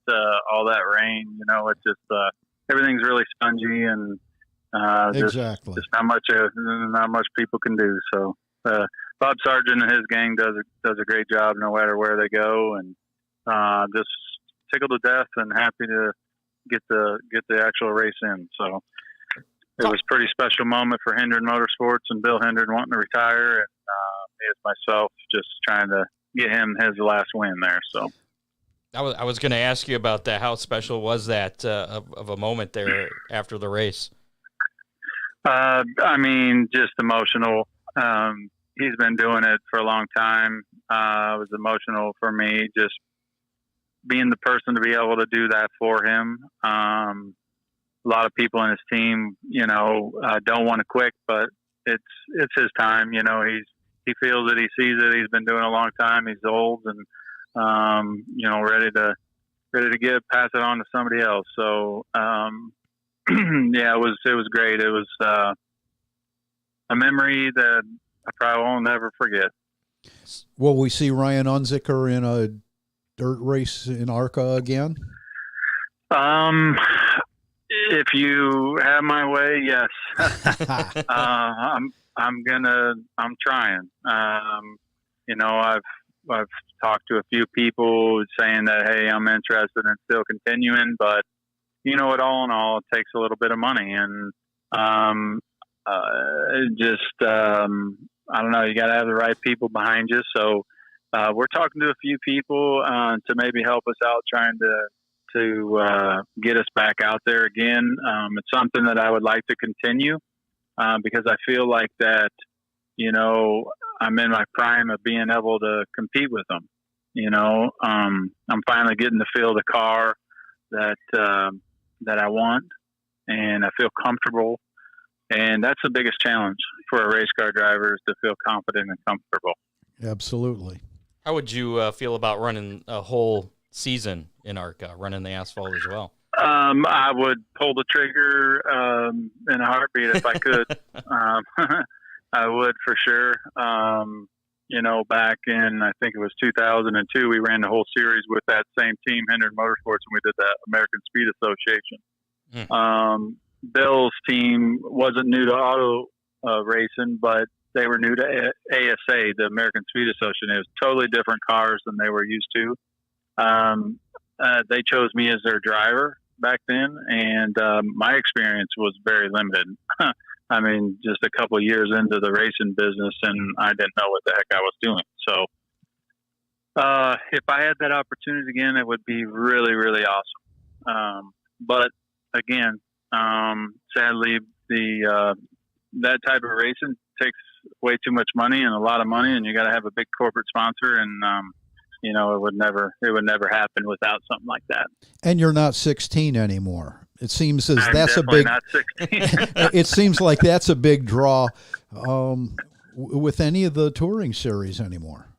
Speaker 6: all that rain. You know, it's just everything's really spongy and
Speaker 5: exactly.
Speaker 6: Just not much people can do. So Bob Sargent and his gang does a great job no matter where they go, and just tickled to death and happy to get the actual race in. So. It was a pretty special moment for Hendren Motorsports and Bill Hendren wanting to retire, and me as myself just trying to get him his last win there. So
Speaker 2: I was going to ask you about that. How special was that of a moment there after the race?
Speaker 6: I mean, just emotional. He's been doing it for a long time. It was emotional for me, just being the person to be able to do that for him. A lot of people in his team, you know, don't want to quit, but it's his time. You know, he feels it, he sees it. He's been doing it a long time. He's old and, you know, ready to pass it on to somebody else. So, yeah, it was great. It was a memory that I probably won't never forget.
Speaker 5: Will we see Ryan Unzicker in a dirt race in ARCA again?
Speaker 6: If you have my way, yes. I'm trying. You know, I've talked to a few people saying that, hey, I'm interested in still continuing, but you know, all in all, it takes a little bit of money, and I don't know, you got to have the right people behind you. So we're talking to a few people to maybe help us out, trying to get us back out there again. It's something that I would like to continue because I feel like that, you know, I'm in my prime of being able to compete with them. You know, I'm finally getting to feel the car that I want, and I feel comfortable. And that's the biggest challenge for a race car driver, is to feel confident and comfortable.
Speaker 5: Absolutely.
Speaker 2: How would you feel about running a whole season in ARCA, running the asphalt as well?
Speaker 6: I would pull the trigger in a heartbeat if I could. I would for sure. You know, back in, I think it was 2002, we ran the whole series with that same team, Hendren Motorsports, and we did the American Speed Association. Bill's team wasn't new to auto racing, but they were new to ASA, the American Speed Association. It was totally different cars than they were used to. They chose me as their driver, back then, and my experience was very limited. I mean, just a couple of years into the racing business, and I didn't know what the heck I was doing. So if I had that opportunity again, it would be really, really awesome. But again, sadly, that type of racing takes way too much money and a lot of money, and you got to have a big corporate sponsor, and you know, it would never happen without something like that.
Speaker 5: And you're not 16 anymore. It seems as
Speaker 6: I'm
Speaker 5: that's a
Speaker 6: definitely
Speaker 5: big.
Speaker 6: not 16.
Speaker 5: It seems like that's a big draw with any of the touring series anymore.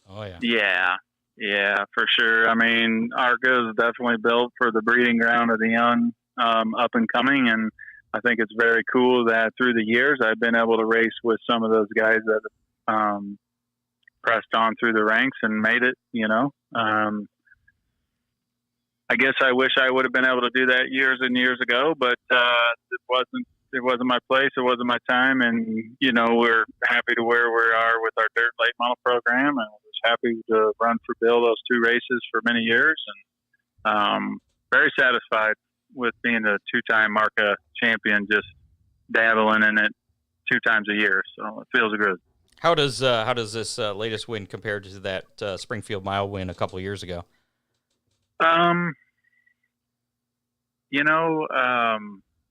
Speaker 2: Oh yeah.
Speaker 6: Yeah, for sure. I mean, ARCA is definitely built for the breeding ground of the young, up and coming, and I think it's very cool that through the years I've been able to race with some of those guys that pressed on through the ranks and made it. You know, I guess I wish I would have been able to do that years and years ago, but it wasn't my place. It wasn't my time. And, you know, we're happy to where we are with our dirt late model program, and was happy to run for Bill those 2 races for many years, and very satisfied with being a 2-time ARCA champion, just dabbling in it 2 times a year. So it feels good.
Speaker 2: How does this latest win compare to that Springfield Mile win a couple of years ago?
Speaker 6: You know,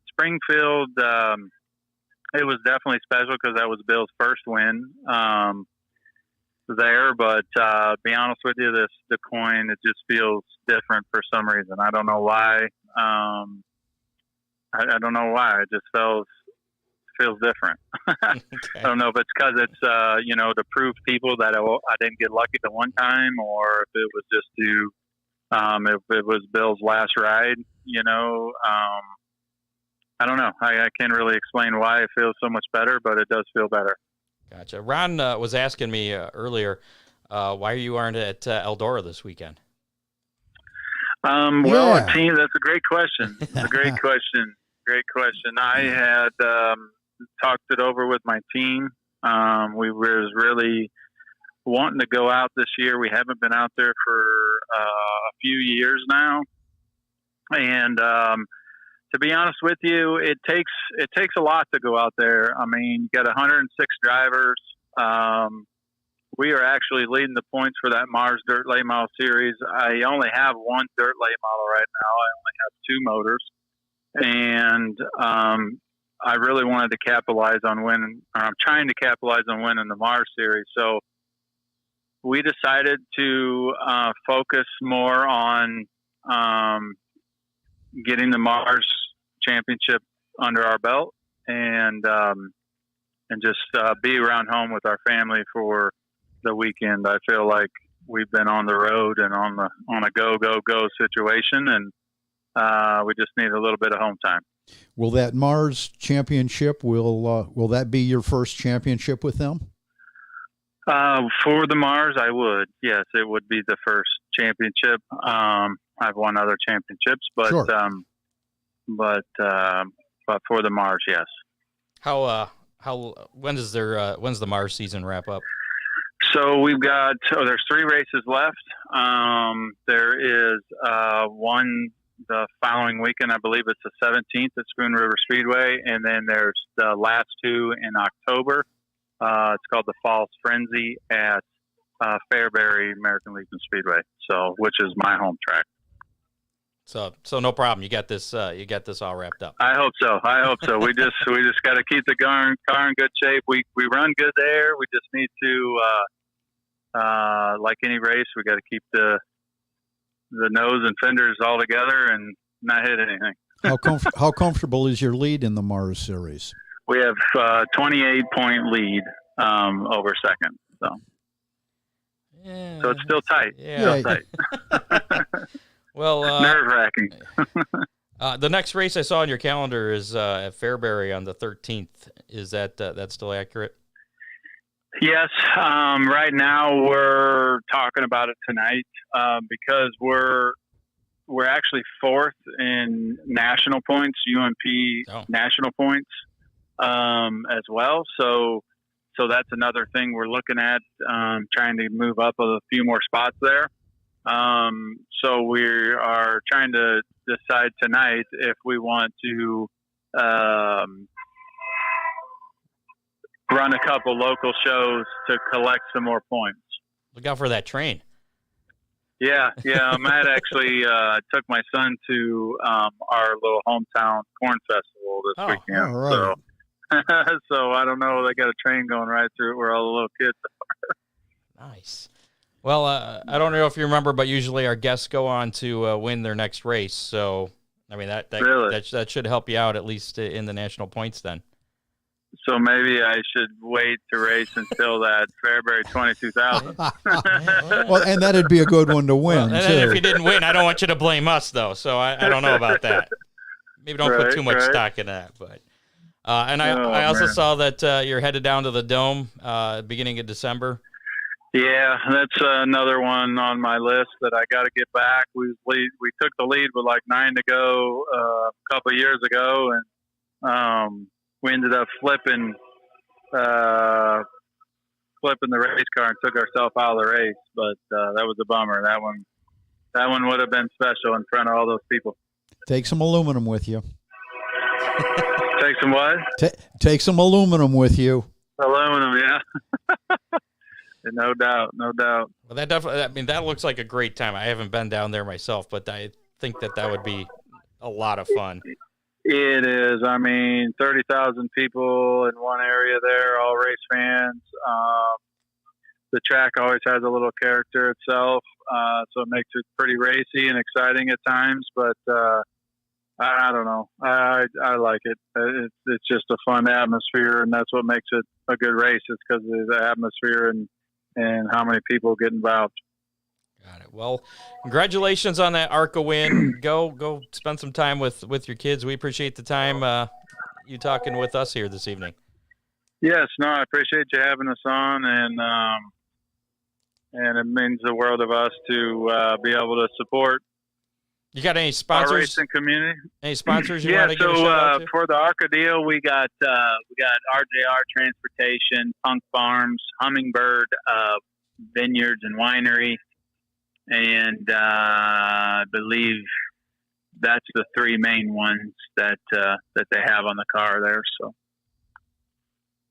Speaker 6: Springfield, it was definitely special because that was Bill's first win there. But be honest with you, this DuQuoin, it just feels different for some reason. I don't know why. I don't know why. It just feels different.
Speaker 2: Okay.
Speaker 6: I don't know if it's because it's you know, to prove people that I didn't get lucky the one time, or if it was just to if it was Bill's last ride. You know, I don't know. I can't really explain why it feels so much better, but it does feel better.
Speaker 2: Gotcha. Ron was asking me earlier why you aren't at Eldora this weekend.
Speaker 6: Well, our team, that's a great question. It's a great question. Great question. I had talked it over with my team. We were really wanting to go out this year. We haven't been out there for a few years now. And to be honest with you, it takes a lot to go out there. I mean, you got 106 drivers. We are actually leading the points for that Mars Dirt Late Model Series. I only have 1 Dirt Late Model right now. I only have 2 motors. And I really wanted to capitalize on winning. I'm trying to capitalize on winning the Mars Series. So we decided to focus more on getting the Mars Championship under our belt, and just be around home with our family for the weekend. I feel like we've been on the road and on a go situation, and we just need a little bit of home time.
Speaker 5: Will that Mars Championship, will that be your first championship with them?
Speaker 6: For the Mars, I would. Yes, it would be the first championship. I've won other championships, but
Speaker 5: sure.
Speaker 6: But for the Mars, yes.
Speaker 2: When's the Mars season wrap up?
Speaker 6: So we've got there's 3 races left. There is one the following weekend. I believe it's the 17th at Spoon River Speedway, and then there's the last 2 in October. It's called the Falls Frenzy at Fairbury American Legion Speedway, which is my home track.
Speaker 2: So no problem. You got this all wrapped up.
Speaker 6: I hope so. We just got to keep the car in good shape. We run good there. We just need to, like any race, we got to keep the nose and fenders all together and not hit anything.
Speaker 5: How comfortable is your lead in the Mars Series?
Speaker 6: We have 28-point lead over second. So it's still tight.
Speaker 2: Yeah.
Speaker 6: Still tight.
Speaker 2: Well,
Speaker 6: nerve-wracking.
Speaker 2: The next race I saw on your calendar is at Fairbury on the 13th. Is that's still accurate?
Speaker 6: Yes. Right now we're talking about it tonight because we're actually 4th in national points, UMP national points as well. So that's another thing we're looking at, trying to move up a few more spots there. So we are trying to decide tonight if we want to run a couple local shows to collect some more points.
Speaker 2: Look out for that train.
Speaker 6: Yeah. Matt actually took my son to our little hometown corn festival this weekend.
Speaker 5: All right.
Speaker 6: So I don't know. They got a train going right through it where all the little kids are.
Speaker 2: Nice. Well, I don't know if you remember, but usually our guests go on to win their next race. So, I mean, that should help you out, at least in the national points then.
Speaker 6: So maybe I should wait to race until that Fairbury 22,000.
Speaker 5: Well, and that'd be a good one to win,
Speaker 2: and then if you didn't win, I don't want you to blame us, though. So I don't know about that. Maybe don't put too much stock in that. But I also saw that you're headed down to the Dome beginning of December.
Speaker 6: Yeah, that's another one on my list that I got to get back. We took the lead with like 9 to go a couple of years ago, and we ended up flipping the race car and took ourselves out of the race. But that was a bummer. That one would have been special in front of all those people.
Speaker 5: Take some aluminum with you.
Speaker 6: Take some what?
Speaker 5: Take some aluminum with you.
Speaker 6: Aluminum, yeah. No doubt.
Speaker 2: Well, that definitely. I mean, that looks like a great time. I haven't been down there myself, but I think that would be a lot of fun.
Speaker 6: It is. I mean, 30,000 people in one area there, all race fans. The track always has a little character itself, so it makes it pretty racy and exciting at times. But I don't know. I like it. It's just a fun atmosphere, and that's what makes it a good race. It's because of the atmosphere and how many people get involved.
Speaker 2: Got it. Well, congratulations on that ARCA win. Go spend some time with your kids. We appreciate the time you talking with us here this evening.
Speaker 6: Yes, no, I appreciate you having us on, and it means the world of us to be able to support. You got any sponsors? Our racing community. Any sponsors you want to give a shout out to? For the ARCA deal, we got RJR Transportation, Punk Farms, Hummingbird Vineyards and Winery, and I believe that's the three main ones that they have on the car there. So,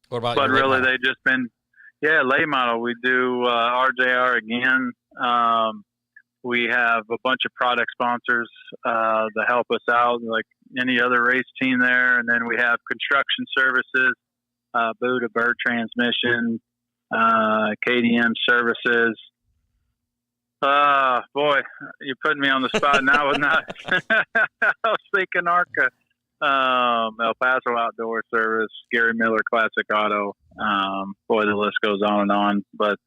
Speaker 6: what about? But really, they've just been late model. We do RJR again. We have a bunch of product sponsors that help us out, like any other race team there. And then we have construction services, Buddha Bird Transmission, KDM Services. Boy, you're putting me on the spot now. I was thinking ARCA, El Paso Outdoor Service, Gary Miller Classic Auto. Boy, the list goes on and on. But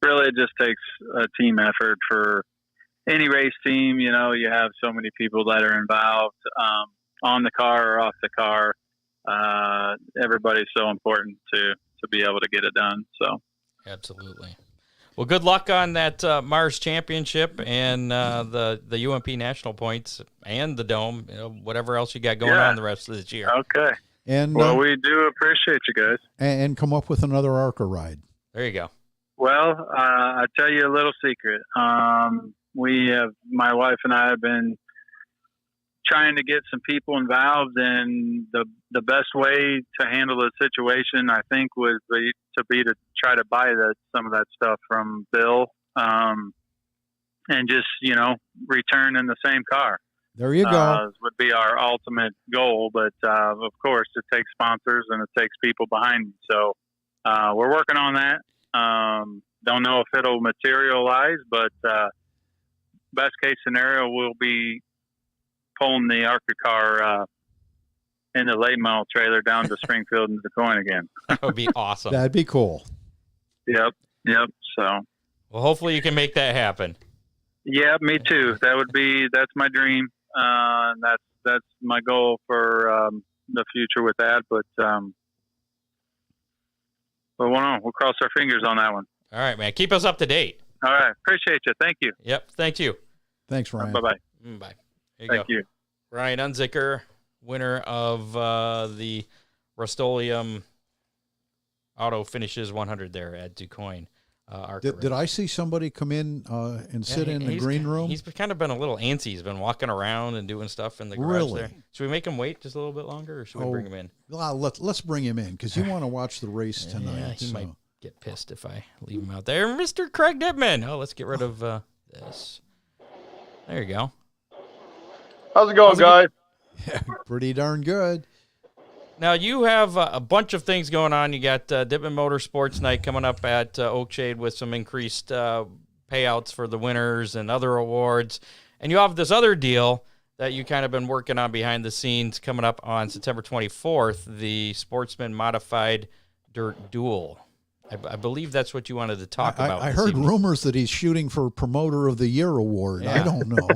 Speaker 6: really, it just takes a team effort for any race team. You know, you have so many people that are involved on the car or off the car. Everybody's so important to be able to get it done. So, absolutely. Well, good luck on that Mars Championship and the UMP National Points and the Dome. You know, whatever else you got going on the rest of this year. Okay. And we do appreciate you guys. And come up with another ARCA ride. There you go. Well, I'll tell you a little secret. My wife and I have been trying to get some people involved, and the best way to handle the situation, I think, was to try to buy some of that stuff from Bill, and just, return in the same car. There you go. Would be our ultimate goal, but of course it takes sponsors and it takes people behind me. So we're working on that. Don't know if it'll materialize, but best case scenario, we'll be pulling the ARCA car in the late model trailer down to Springfield and DuQuoin again. That would be awesome. That'd be cool. Yep. So, well, hopefully you can make that happen. Yeah, me too. That's my dream. That's my goal for the future with that. But we'll cross our fingers on that one. All right, man. Keep us up to date. All right. Appreciate you. Thank you. Yep. Thank you. Thanks, Ryan. Bye-bye. Bye. Thank you. Ryan Unzicker, winner of the Rust-Oleum Auto Finishes 100 there at DuQuoin.
Speaker 2: ARCA.
Speaker 5: Did I see somebody come in and sit in the green room?
Speaker 2: He's kind of been a little antsy. He's been walking around and doing stuff in the garage there. Should we make him wait just a little bit longer, or should we bring him in?
Speaker 5: Well, let's bring him in because you want to watch the race tonight.
Speaker 2: Yeah, he might get pissed if I leave him out there. Mr. Craig Dittman. Oh, let's get rid of this. There you go.
Speaker 7: How's it going, guys?
Speaker 5: Pretty darn good.
Speaker 2: Now, you have a bunch of things going on. You got Dittman Motorsports Night coming up at Oakshade with some increased payouts for the winners and other awards. And you have this other deal that you kind of been working on behind the scenes coming up on September 24th, the Sportsman Modified Dirt Duel. I believe that's what you wanted to talk about.
Speaker 5: I heard rumors that he's shooting for Promoter of the Year award.
Speaker 2: Yeah.
Speaker 5: I don't know.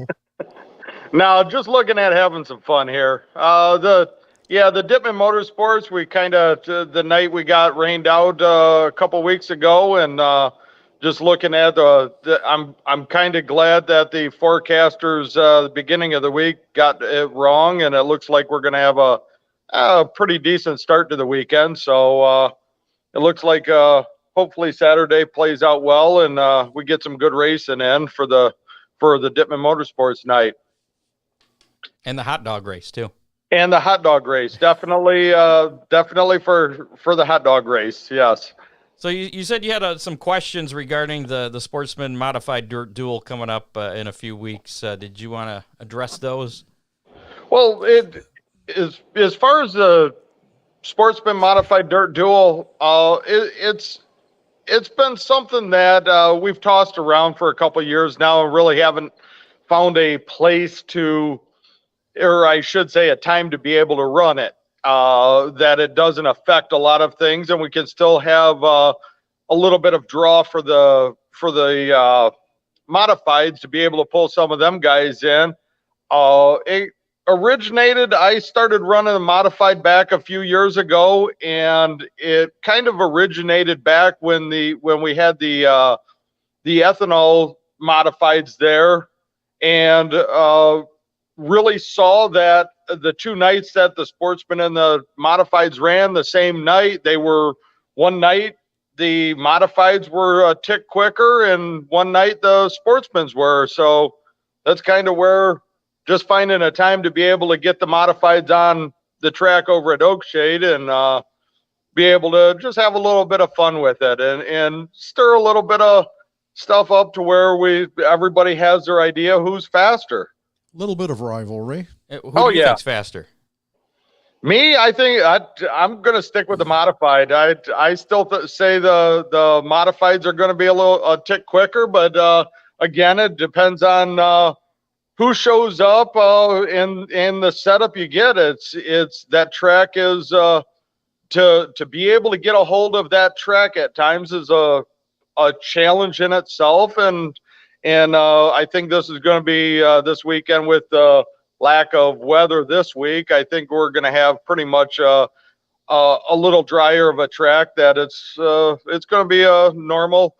Speaker 7: Now, just looking at having some fun here. The Dittman Motorsports, we kind of, the night we got rained out a couple weeks ago, and just looking at I'm kind of glad that the forecasters the beginning of the week got it wrong, and it looks like we're going to have a pretty decent start to the weekend. So it looks like hopefully Saturday plays out well, and we get some good racing in for the Dittman Motorsports Night.
Speaker 2: And the hot dog race, too.
Speaker 7: And the hot dog race, definitely for the hot dog race, yes.
Speaker 2: So you said you had some questions regarding the Sportsman Modified Dirt Duel coming up in a few weeks. Did you want to address those?
Speaker 7: Well, it is as far as the Sportsman Modified Dirt Duel, it's been something that we've tossed around for a couple of years now, and really haven't found a place to, or I should say a time to be able to run it, that it doesn't affect a lot of things, and we can still have a little bit of draw for the modifieds to be able to pull some of them guys in. I started running a modified back a few years ago, and it kind of originated back when we had the ethanol modifieds there, and really saw that the two nights that the Sportsman and the modifieds ran the same night, they were one night the modifieds were a tick quicker, and one night the Sportsmans were. So that's kind of where just finding a time to be able to get the modifieds on the track over at Oakshade and be able to just have a little bit of fun with it and stir a little bit of stuff up to where everybody has their idea who's faster.
Speaker 5: A little bit of rivalry.
Speaker 2: Who do you think's faster?
Speaker 7: Me, I think I'm going to stick with the modified. I still say the modifieds are going to be a tick quicker, but again, it depends on who shows up and the setup you get. It's that track is to be able to get a hold of that track at times is a challenge in itself, and I think this is going to be this weekend with the lack of weather this week. I think we're going to have pretty much a little drier of a track that it's going to be a normal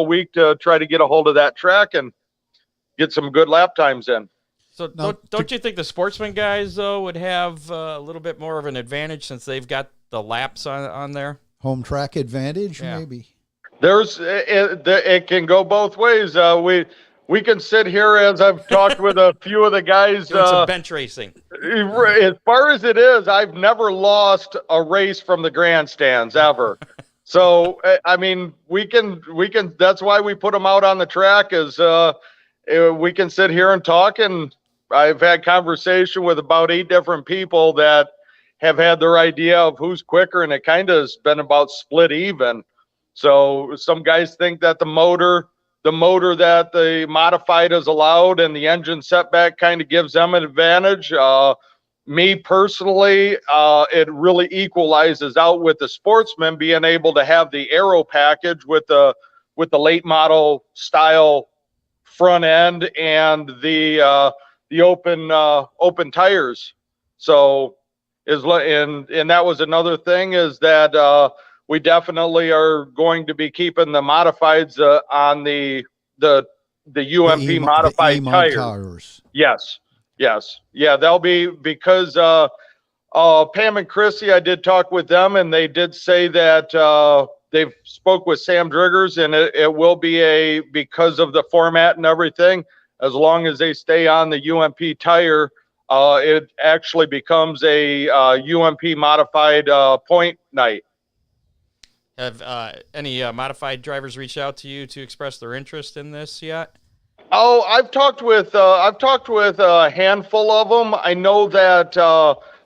Speaker 7: week to try to get a hold of that track and get some good lap times in.
Speaker 2: So don't you think the Sportsman guys, though, would have a little bit more of an advantage since they've got the laps on there?
Speaker 5: Home track advantage,
Speaker 2: Yeah.
Speaker 5: maybe.
Speaker 7: It can go both ways. We can sit here, as I've talked with a few of the guys.
Speaker 2: Doing some bench racing.
Speaker 7: As far as it is, I've never lost a race from the grandstands ever. So, I mean, we can. That's why we put them out on the track is we can sit here and talk. And I've had conversation with about 8 different people that have had their idea of who's quicker, and it kind of has been about split even. So some guys think that the motor that the modified is allowed and the engine setback kind of gives them an advantage. Me personally, it really equalizes out with the Sportsman being able to have the aero package with the late model style front end and the open tires. So and that was another thing is that we definitely are going to be keeping the modifieds on the UMP modified tires. Yes. Yeah, they'll be because Pam and Chrissy, I did talk with them, and they did say that they've spoke with Sam Driggers, and it will be because of the format and everything, as long as they stay on the UMP tire, it actually becomes a UMP modified point night.
Speaker 2: Have any modified drivers reached out to you to express their interest in this yet?
Speaker 7: Oh, I've talked with a handful of them. I know that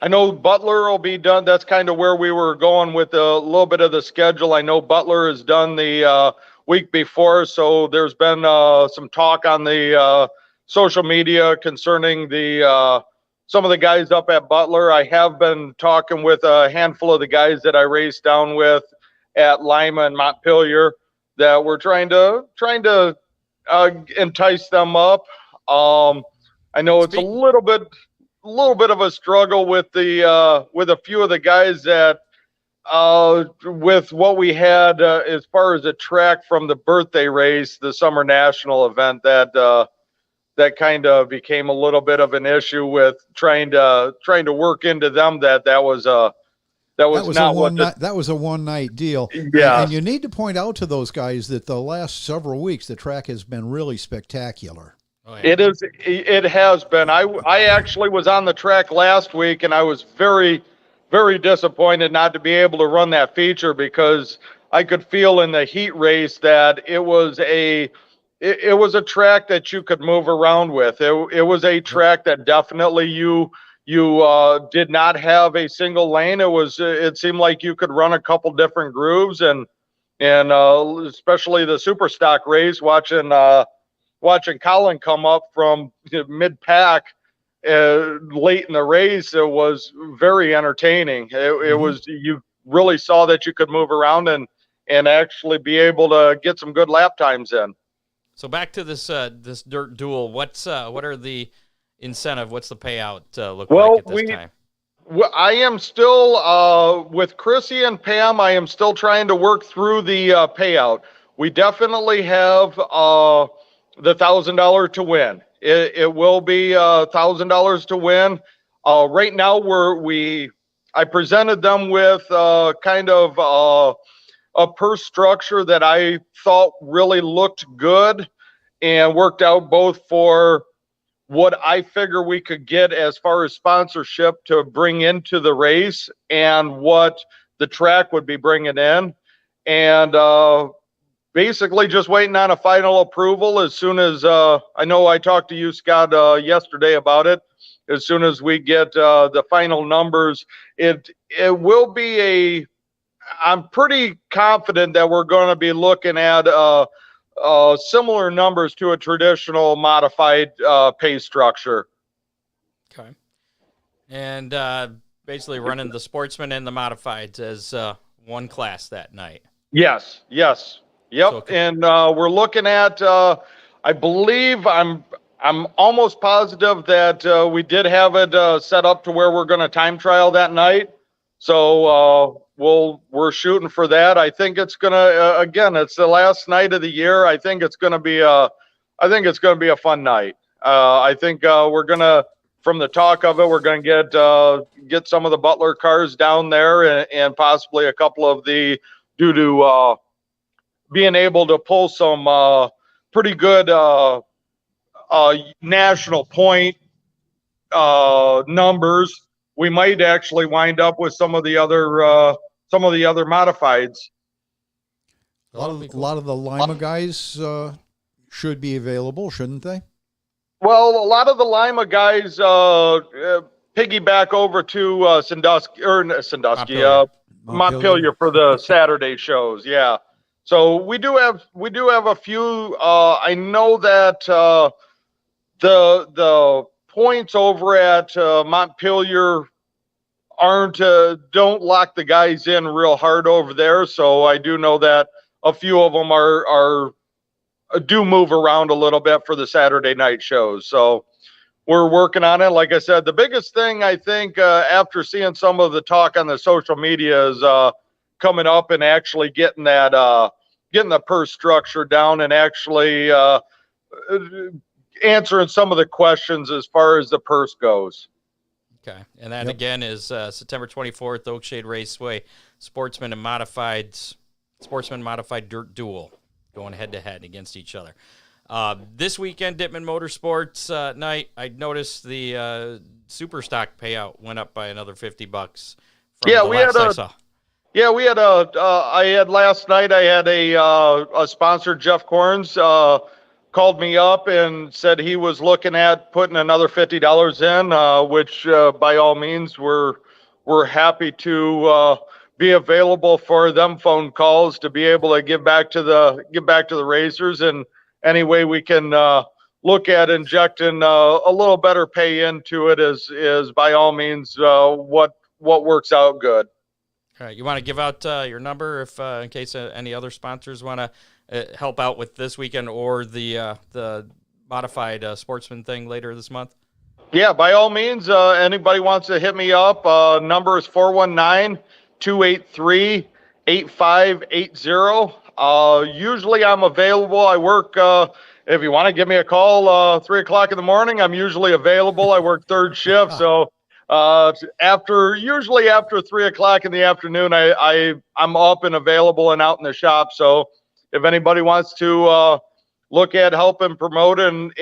Speaker 7: I know Butler will be done. That's kind of where we were going with a little bit of the schedule. I know Butler has done the week before, so there's been some talk on the social media concerning the some of the guys up at Butler. I have been talking with a handful of the guys that I raced down with at Lima and Montpelier that we're trying to entice them up. I know it's a little bit of a struggle with a few of the guys that with what we had as far as a track from the birthday race, the summer national event, that kind of became a little bit of an issue with trying to work into them that was a one-night deal.
Speaker 5: Yeah. And you need to point out to those guys that the last several weeks, the track has been really spectacular.
Speaker 2: Oh, yeah.
Speaker 7: It has been. I actually was on the track last week, and I was very, very disappointed not to be able to run that feature, because I could feel in the heat race that it was a track that you could move around with. It was a track that definitely you did not have a single lane. It seemed like you could run a couple different grooves, and especially the super stock race, watching Colin come up from mid pack late in the race, it was very entertaining. It was, you really saw that you could move around and actually be able to get some good lap times in.
Speaker 2: So back to this dirt duel. What are the incentive? What's the payout look like at this time?
Speaker 7: I am still with Chrissy and Pam. I am still trying to work through the payout. We definitely have the $1,000 to win. It will be $1,000 to win. Right now I presented them with kind of a purse structure that I thought really looked good and worked out both for what I figure we could get as far as sponsorship to bring into the race and what the track would be bringing in. And basically just waiting on a final approval as soon as I know I talked to you, Scott, yesterday about it. As soon as we get the final numbers, it will be I'm pretty confident that we're going to be looking at similar numbers to a traditional modified pay structure.
Speaker 2: Okay. And basically running the Sportsman and the modifieds as one class that night.
Speaker 7: Yes. Yep. So, and we're looking at, I believe, I'm almost positive that we did have it set up to where we're going to time trial that night. So we're shooting for that. I think it's gonna again, it's the last night of the year. I think it's gonna be a fun night. I think we're gonna, from the talk of it, we're gonna get some of the Butler cars down there and possibly a couple of the due to being able to pull some pretty good national point numbers. We might actually wind up with some of the other modifieds.
Speaker 5: A lot of the Lima guys should be available, shouldn't they?
Speaker 7: Well, a lot of the Lima guys piggyback over to Montpelier for the Saturday shows. Yeah, so we do have a few. I know that the points over at Montpelier don't lock the guys in real hard over there. So I do know that a few of them do move around a little bit for the Saturday night shows. So we're working on it. Like I said, the biggest thing I think after seeing some of the talk on the social media is coming up and actually getting the purse structure down and actually answering some of the questions as far as the purse goes.
Speaker 2: Okay. And that again is September 24th, Oakshade Raceway, Sportsman and Modifieds. Sportsman Modified Dirt Duel, going head-to-head against each other. This weekend, Dittman Motorsports night, I noticed the super stock payout went up by another $50.
Speaker 7: Last night I had a sponsor, Jeff Corns, called me up and said he was looking at putting another $50 in, which by all means we're happy to be available for them phone calls to be able to give back to the racers, and any way we can look at injecting a little better pay into it is by all means what works out good.
Speaker 2: All right, you want to give out your number if in case any other sponsors want to help out with this weekend or the modified Sportsman thing later this month?
Speaker 7: Yeah, by all means, anybody wants to hit me up. Number is 419-283-8580. Usually I'm available. I work, if you want to give me a call 3 o'clock in the morning, I'm usually available. I work third shift, so usually after 3 o'clock in the afternoon, I'm up and available and out in the shop. So if anybody wants to look at helping promote and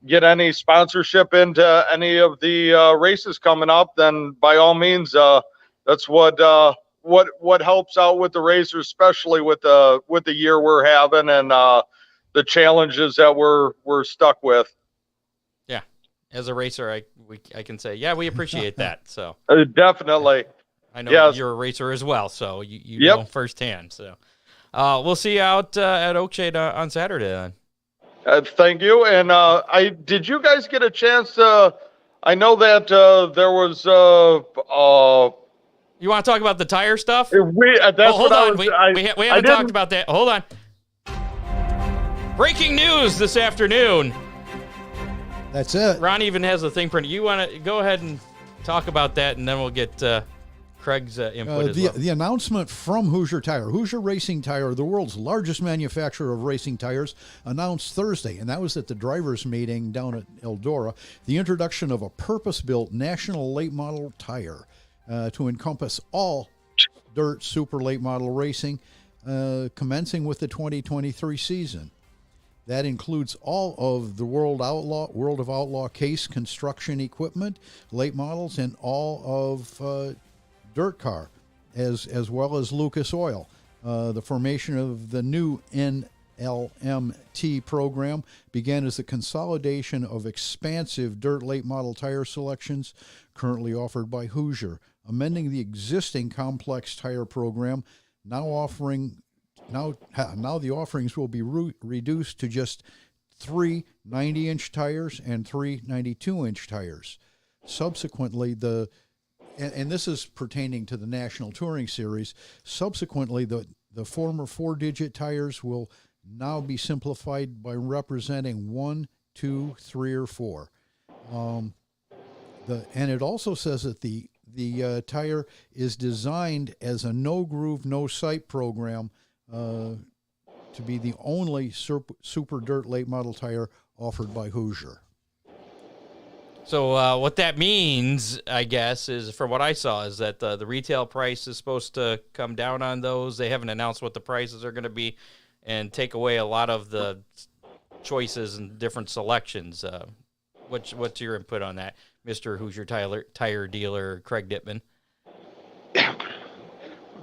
Speaker 7: get any sponsorship into any of the races coming up, then by all means, that's what helps out with the racers, especially with the year we're having and the challenges that we're stuck with.
Speaker 2: Yeah, as a racer, I can say, yeah, we appreciate that. So
Speaker 7: definitely,
Speaker 2: I know
Speaker 7: yes.
Speaker 2: You're a racer as well, so you
Speaker 7: Yep.
Speaker 2: know firsthand. So we'll see you out at Oakshade on Saturday then.
Speaker 7: Thank you. And did you guys get a chance to? I know that there was.
Speaker 2: You want to talk about the tire stuff?
Speaker 7: Hold
Speaker 2: on. We haven't talked about that. Hold on. Breaking news this afternoon.
Speaker 5: That's it.
Speaker 2: Ron even has a thing printed. You want to go ahead and talk about that, and then we'll get Craig's input as well.
Speaker 5: The announcement from Hoosier Tire. Hoosier Racing Tire, the world's largest manufacturer of racing tires, announced Thursday, and that was at the drivers' meeting down at Eldora, the introduction of a purpose-built national late model tire to encompass all dirt super late model racing, commencing with the 2023 season. That includes all of the World of Outlaw case construction equipment, late models, and all of dirt car, as well as Lucas Oil. The formation of the new NLMT program began as a consolidation of expansive dirt late model tire selections currently offered by Hoosier, amending the existing complex tire program. Now the offerings will be reduced to just 3 90-inch tires and 3 92-inch tires. Subsequently, and this is pertaining to the National Touring Series, subsequently the former 4-digit tires will now be simplified by representing 1, 2, 3, or 4. And it also says that the tire is designed as a no groove, no sight program to be the only super dirt late model tire offered by Hoosier.
Speaker 2: So what that means, I guess, is from what I saw, is that the retail price is supposed to come down on those. They haven't announced what the prices are going to be, and take away a lot of the choices and different selections. What's your input on that, Mr. Hoosier tire dealer Craig Dittman?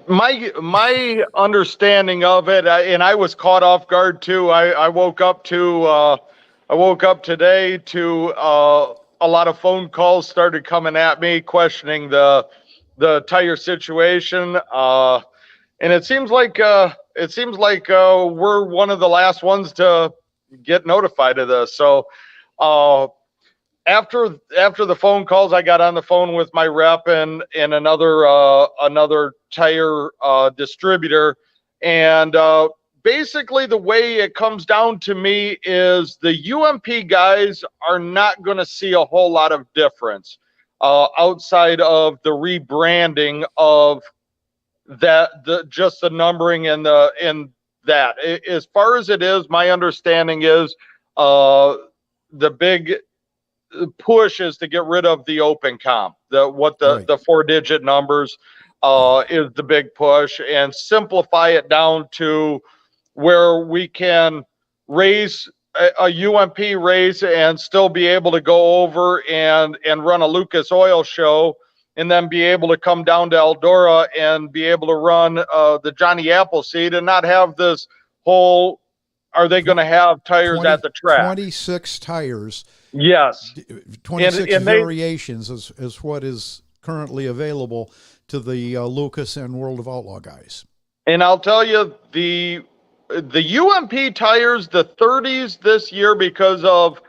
Speaker 7: My understanding of it, and I was caught off guard too. I woke up today to a lot of phone calls started coming at me questioning the tire situation, and it seems like we're one of the last ones to get notified of this. So after the phone calls, I got on the phone with my rep and another tire distributor, and basically the way it comes down to me is the UMP guys are not going to see a whole lot of difference outside of the rebranding of just the numbering and that. As far as it is, my understanding is the big push is to get rid of the open comp, the 4-digit numbers. is the big push, and simplify it down to where we can raise a UMP race and still be able to go over and run a Lucas Oil show, and then be able to come down to Eldora and be able to run the Johnny Appleseed, and not have this whole, are they going to have tires at the track?
Speaker 5: 26 tires.
Speaker 7: Yes.
Speaker 5: 26 variations is what is currently available to the Lucas and World of Outlaw guys.
Speaker 7: And I'll tell you, the UMP tires, the 30s this year, because of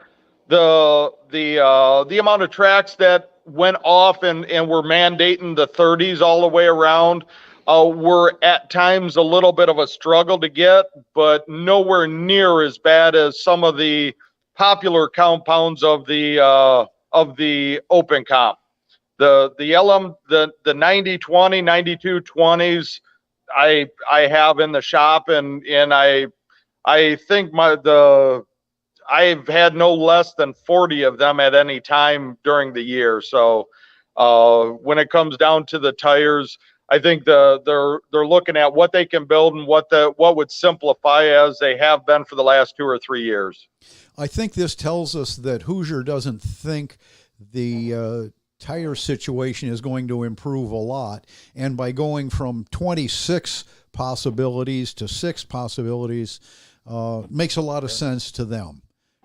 Speaker 7: the amount of tracks that went off and were mandating the 30s all the way around, were at times a little bit of a struggle to get, but nowhere near as bad as some of the popular compounds of the open comp. The LM, the 90-20, 92-20s, I have in the shop, and I think I've had no less than 40 of them at any time during the year. So when it comes down to the tires, I think they're looking at what they can build and what would simplify, as they have been for the last 2 or 3 years.
Speaker 5: I think this tells us that Hoosier doesn't think the tire situation is going to improve a lot, and by going from 26 possibilities to 6 possibilities makes a lot of sense to them.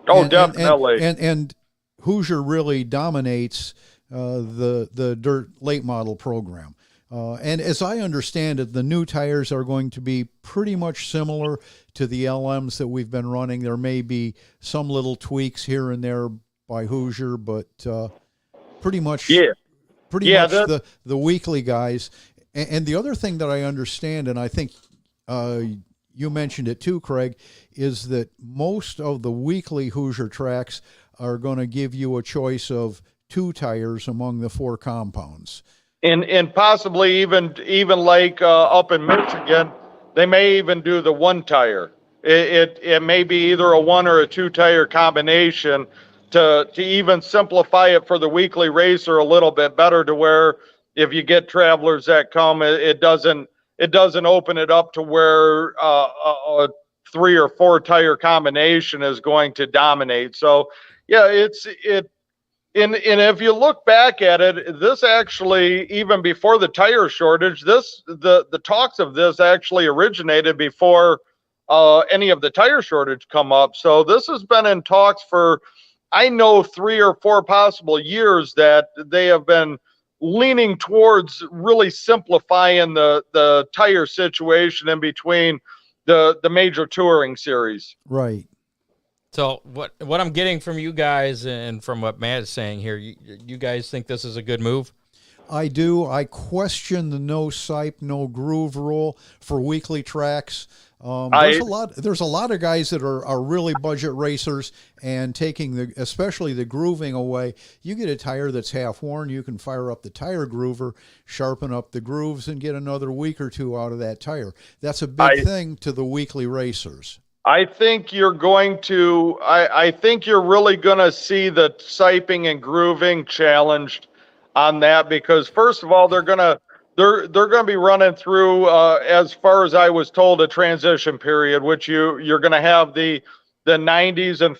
Speaker 7: Oh, definitely.
Speaker 5: And Hoosier really dominates the dirt late model program. And as I understand it, the new tires are going to be pretty much similar to the LMs that we've been running. There may be some little tweaks here and there by Hoosier, but pretty much the weekly guys. And the other thing that I understand, and I think you mentioned it too, Craig, is that most of the weekly Hoosier tracks are going to give you a choice of 2 tires among the 4 compounds.
Speaker 7: And possibly even like up in Michigan, they may even do the 1 tire. It may be either a 1 or a 2 tire combination to even simplify it for the weekly racer a little bit better, to where if you get travelers that come, it doesn't open it up to where a 3 or 4 tire combination is going to dominate. So yeah, and if you look back at it, this actually, even before the tire shortage, the talks of this actually originated before any of the tire shortage come up. So this has been in talks for, I know, 3 or 4 possible years, that they have been leaning towards really simplifying the tire situation in between the major touring series.
Speaker 5: Right.
Speaker 2: So what I'm getting from you guys and from what Matt is saying here, you guys think this is a good move?
Speaker 5: I do. I question the no sipe, no groove rule for weekly tracks. There's a lot of guys that are really budget racers, and taking especially the grooving away. You get a tire that's half worn, you can fire up the tire groover, sharpen up the grooves, and get another week or 2 out of that tire. That's a big thing to the weekly racers.
Speaker 7: I think you're going to, I think you're really going to see the siping and grooving challenged on that, because first of all, they're going to be running through, as far as I was told, a transition period, which you're going to have the 90s and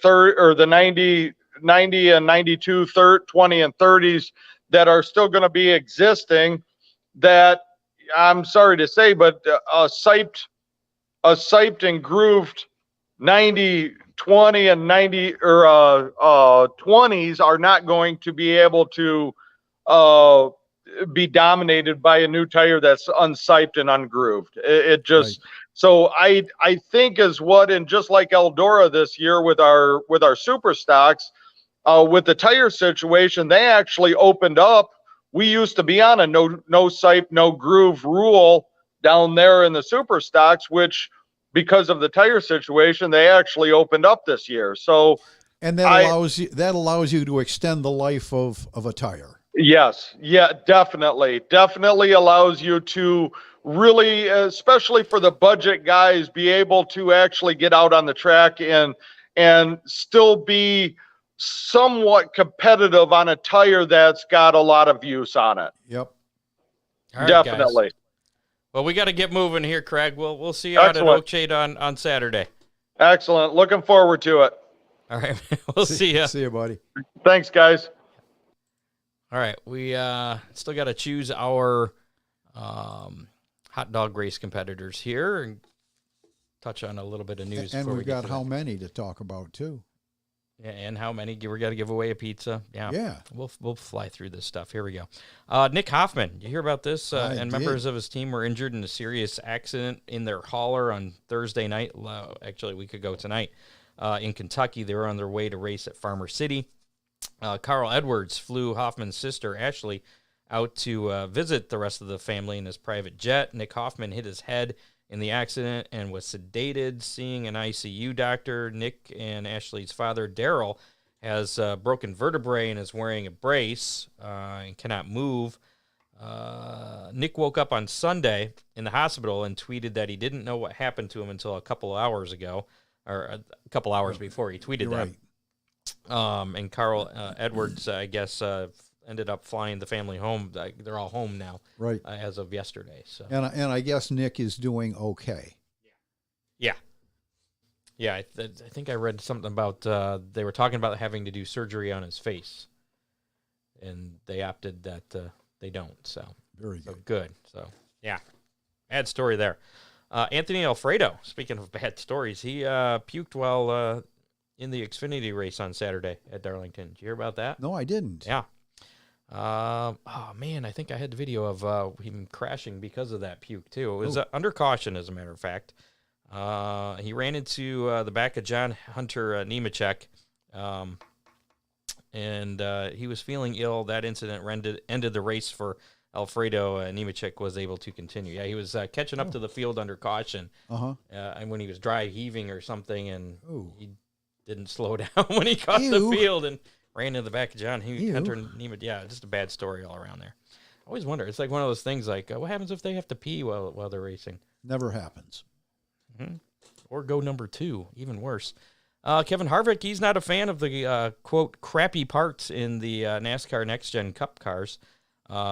Speaker 7: the 90 and 92, 20 and 30s that are still going to be existing, that I'm sorry to say, but a siped and grooved 90, 20 and 90 or 20s are not going to be able to be dominated by a new tire that's unsiped and ungrooved. It just, right. So I think is what, and just like Eldora this year with our super stocks, with the tire situation, they actually opened up. We used to be on a no sipe, no groove rule down there in the super stocks, which, because of the tire situation, they actually opened up this year. So, and that
Speaker 5: allows you to extend the life of a tire.
Speaker 7: Yes. Yeah, definitely allows you to really, especially for the budget guys, be able to actually get out on the track and still be somewhat competitive on a tire that's got a lot of use on it.
Speaker 5: Yep.
Speaker 2: All right, guys.
Speaker 7: Definitely.
Speaker 2: Well, we got to get moving here, Craig. We'll see you out at Oakshade on Saturday.
Speaker 7: Excellent. Looking forward to it.
Speaker 2: All right. We'll see you.
Speaker 5: See you, buddy.
Speaker 7: Thanks, guys.
Speaker 2: All right. We still got to choose our hot dog race competitors here and touch on a little bit of news.
Speaker 5: And
Speaker 2: before
Speaker 5: we've got how many to talk about, too.
Speaker 2: Yeah, and how many? We got to give away a pizza. Yeah. We'll fly through this stuff. Here we go. Nick Hoffman, you hear about this? And members of his team were injured in a serious accident in their hauler on Thursday night. Actually, a week ago tonight in Kentucky. They were on their way to race at Farmer City. Carl Edwards flew Hoffman's sister, Ashley, out to visit the rest of the family in his private jet. Nick Hoffman hit his head in the accident and was sedated, seeing an ICU doctor. Nick and Ashley's father, Daryl, has broken vertebrae and is wearing a brace and cannot move. Nick woke up on Sunday in the hospital and tweeted that he didn't know what happened to him until a couple hours ago, or a couple hours before he tweeted that. Right. And Carl Edwards, I guess, ended up flying the family home. They're all home now,
Speaker 5: right?
Speaker 2: As of yesterday. So,
Speaker 5: and I guess Nick is doing okay.
Speaker 2: Yeah. I think I read something about they were talking about having to do surgery on his face, and they opted that they don't. So
Speaker 5: very good.
Speaker 2: So good. So yeah, bad story there. Anthony Alfredo. Speaking of bad stories, he puked while in the Xfinity race on Saturday at Darlington. Did you hear about that?
Speaker 5: No, I didn't.
Speaker 2: Yeah. Oh man, I think I had the video of him crashing because of that puke too. It was under caution, as a matter of fact. He ran into the back of John Hunter Nemechek, and he was feeling ill. That incident ended the race for Alfredo. Nemechek was able to continue. Yeah, he was catching up to the field under caution, and when he was dry heaving or something, and he didn't slow down when he caught the field and ran into the back of John Hunter Nemechek. Yeah, just a bad story all around there. I always wonder. It's like one of those things. Like, what happens if they have to pee while they're racing?
Speaker 5: Never happens.
Speaker 2: Mm-hmm. Or go number 2, even worse. Kevin Harvick, he's not a fan of the, quote, crappy parts in the NASCAR Next Gen Cup cars,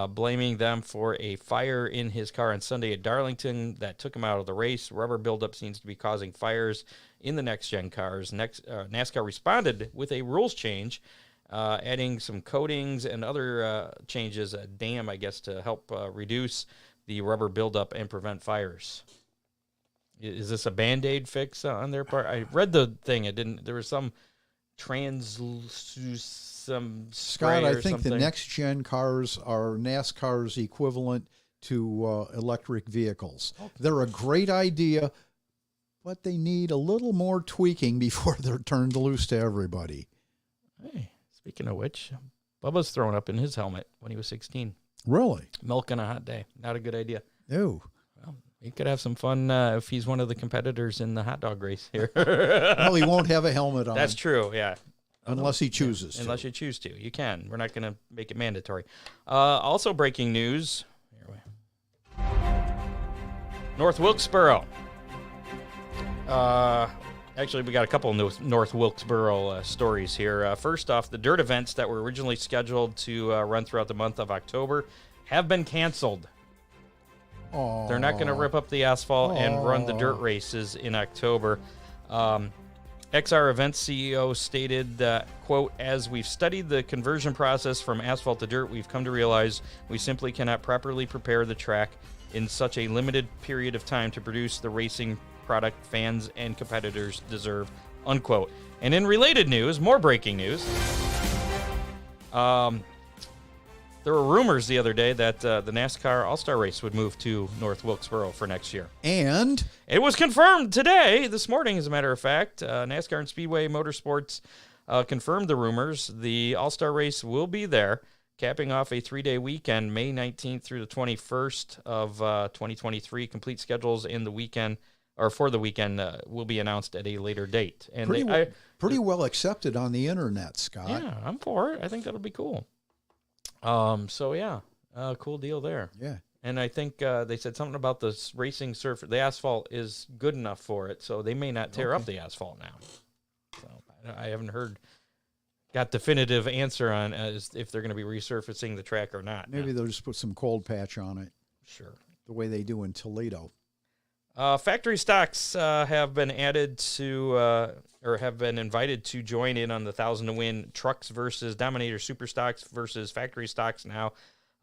Speaker 2: blaming them for a fire in his car on Sunday at Darlington that took him out of the race. Rubber buildup seems to be causing fires in the Next Gen cars. NASCAR responded with a rules change, adding some coatings and other changes, a dam, I guess, to help reduce the rubber buildup and prevent fires. Is this a Band-Aid fix on their part? I read the thing. It didn't. There was some
Speaker 5: Scott, I think the next gen cars are NASCAR's equivalent to electric vehicles. Okay. They're a great idea, but they need a little more tweaking before they're turned loose to everybody.
Speaker 2: Hey, speaking of which, Bubba's thrown up in his helmet when he was 16.
Speaker 5: Really?
Speaker 2: Milk on a hot day. Not a good idea.
Speaker 5: Ew.
Speaker 2: Well, he could have some fun if he's one of the competitors in the hot dog race here.
Speaker 5: Well, he won't have a helmet on.
Speaker 2: That's true, yeah.
Speaker 5: Unless he chooses to.
Speaker 2: Unless you choose to. You can. We're not going to make it mandatory. Also breaking news. North Wilkesboro. Actually, we got a couple of North Wilkesboro stories here. First off, the dirt events that were originally scheduled to run throughout the month of October have been canceled.
Speaker 5: Aww.
Speaker 2: They're not going to rip up the asphalt and run the dirt races in October. XR Events CEO stated that, quote, as we've studied the conversion process from asphalt to dirt, we've come to realize we simply cannot properly prepare the track in such a limited period of time to produce the racing product fans and competitors deserve, unquote. And in related news, more breaking news, there were rumors the other day that the NASCAR All-Star Race would move to North Wilkesboro for next year.
Speaker 5: And?
Speaker 2: It was confirmed today, this morning, as a matter of fact. NASCAR and Speedway Motorsports confirmed the rumors. The All-Star Race will be there, capping off a 3-day weekend, May 19th through the 21st of 2023. Complete schedules in the weekend, or for the weekend, will be announced at a later date. And
Speaker 5: pretty well accepted on the internet, Scott.
Speaker 2: Yeah, I'm for it. I think that'll be cool. So yeah, cool deal there.
Speaker 5: Yeah.
Speaker 2: And I think they said something about the racing surface. The asphalt is good enough for it, so they may not tear up the asphalt now. So I haven't got definitive answer on if they're going to be resurfacing the track or not.
Speaker 5: Maybe they'll just put some cold patch on it.
Speaker 2: Sure.
Speaker 5: the way they do in Toledo.
Speaker 2: Factory stocks have been added to, or have been invited to join in on the 1,000 to Win Trucks versus Dominator Super Stocks versus Factory Stocks Now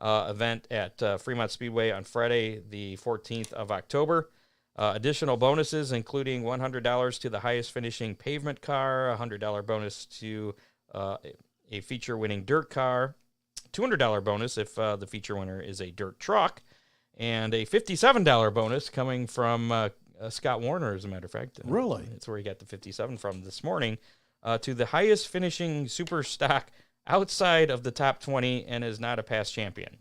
Speaker 2: event at Fremont Speedway on Friday, the 14th of October. Additional bonuses, including $100 to the highest finishing pavement car, a $100 bonus to a feature-winning dirt car, $200 bonus if the feature winner is a dirt truck, and a $57 bonus coming from Scott Warner, as a matter of fact.
Speaker 5: Really?
Speaker 2: That's where he got the 57 from this morning, to the highest finishing super stock outside of the top 20 and is not a past champion.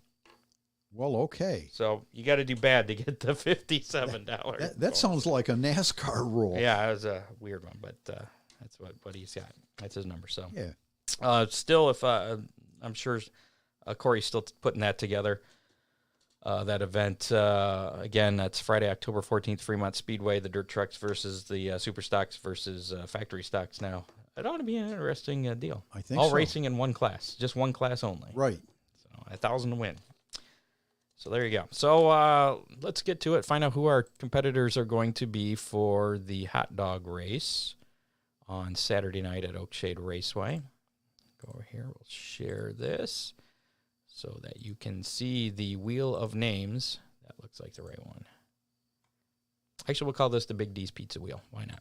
Speaker 5: Well, okay.
Speaker 2: So you got to do bad to get the $57.
Speaker 5: That sounds like a NASCAR rule.
Speaker 2: Yeah, it was a weird one, but that's what he's got. That's his number. So
Speaker 5: yeah.
Speaker 2: Still, if I'm sure Corey's still putting that together. That event, again, that's Friday, October 14th, Fremont Speedway, the dirt trucks versus the super stocks versus factory stocks now. It ought to be an interesting deal.
Speaker 5: I think
Speaker 2: all
Speaker 5: so.
Speaker 2: racing in one class, just one class only.
Speaker 5: Right.
Speaker 2: So 1,000 to win. So there you go. So let's get to it. Find out who our competitors are going to be for the hot dog race on Saturday night at Oakshade Raceway. Go over here. We'll share this so that you can see the wheel of names. That looks like the right one. Actually, we'll call this the Big D's Pizza Wheel. Why not?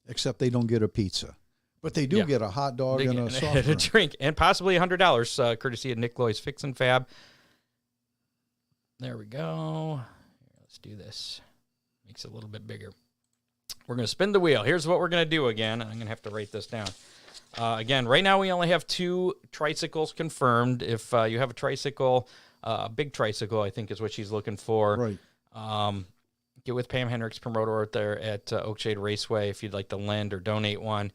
Speaker 5: Except they don't get a pizza. But they do get a hot dog and a soft drink.
Speaker 2: A drink, and possibly $100, courtesy of Nickloy's Fix and Fab. There we go. Here, let's do this. Makes it a little bit bigger. We're going to spin the wheel. Here's what we're going to do again. I'm going to have to write this down. Again, right now we only have 2 tricycles confirmed. If you have a tricycle, a big tricycle, I think is what she's looking for.
Speaker 5: Right.
Speaker 2: Get with Pam Hendricks, promoter out there at Oakshade Raceway, if you'd like to lend or donate one.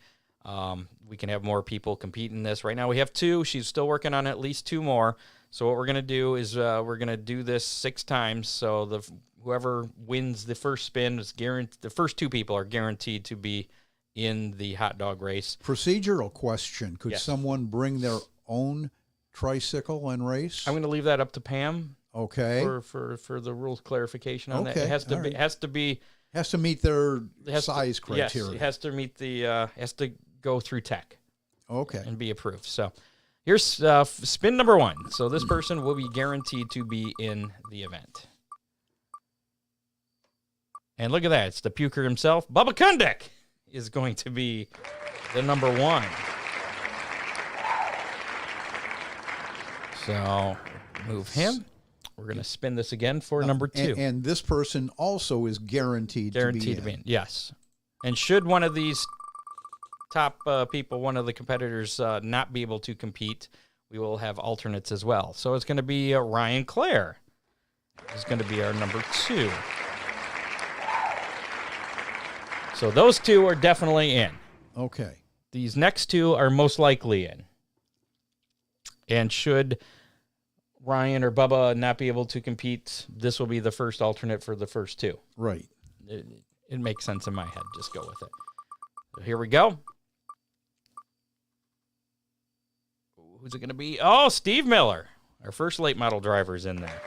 Speaker 2: We can have more people compete in this. Right now we have 2. She's still working on at least 2 more. So what we're going to do is we're going to do this 6 times. So whoever wins the first spin is guaranteed. The first 2 people are guaranteed to be in the hot dog race.
Speaker 5: Procedural question. Could
Speaker 2: Yes.
Speaker 5: someone bring their own tricycle and race?
Speaker 2: I'm going to leave that up to Pam.
Speaker 5: Okay.
Speaker 2: For the rules clarification on that.
Speaker 5: Okay,
Speaker 2: It has to
Speaker 5: all
Speaker 2: be
Speaker 5: right.
Speaker 2: has to
Speaker 5: meet their
Speaker 2: has
Speaker 5: size
Speaker 2: to,
Speaker 5: criteria.
Speaker 2: Yes, it has to meet the has to go through tech
Speaker 5: Okay.
Speaker 2: and be approved. So here's spin number 1. So this person will be guaranteed to be in the event. And look at that. It's the puker himself. Bubba Kundek is going to be the number 1. So move him. We're going to spin this again for number 2.
Speaker 5: And this person also is guaranteed to be in.
Speaker 2: Yes. And should one of these top people, one of the competitors, not be able to compete, we will have alternates as well. So it's going to be Ryan Clare. Is going to be our number 2. So those 2 are definitely in.
Speaker 5: Okay.
Speaker 2: These next 2 are most likely in. And should Ryan or Bubba not be able to compete, this will be the first alternate for the first 2.
Speaker 5: Right.
Speaker 2: It makes sense in my head. Just go with it. So here we go. Who's it going to be? Oh, Steve Miller. Our first late model driver's in there.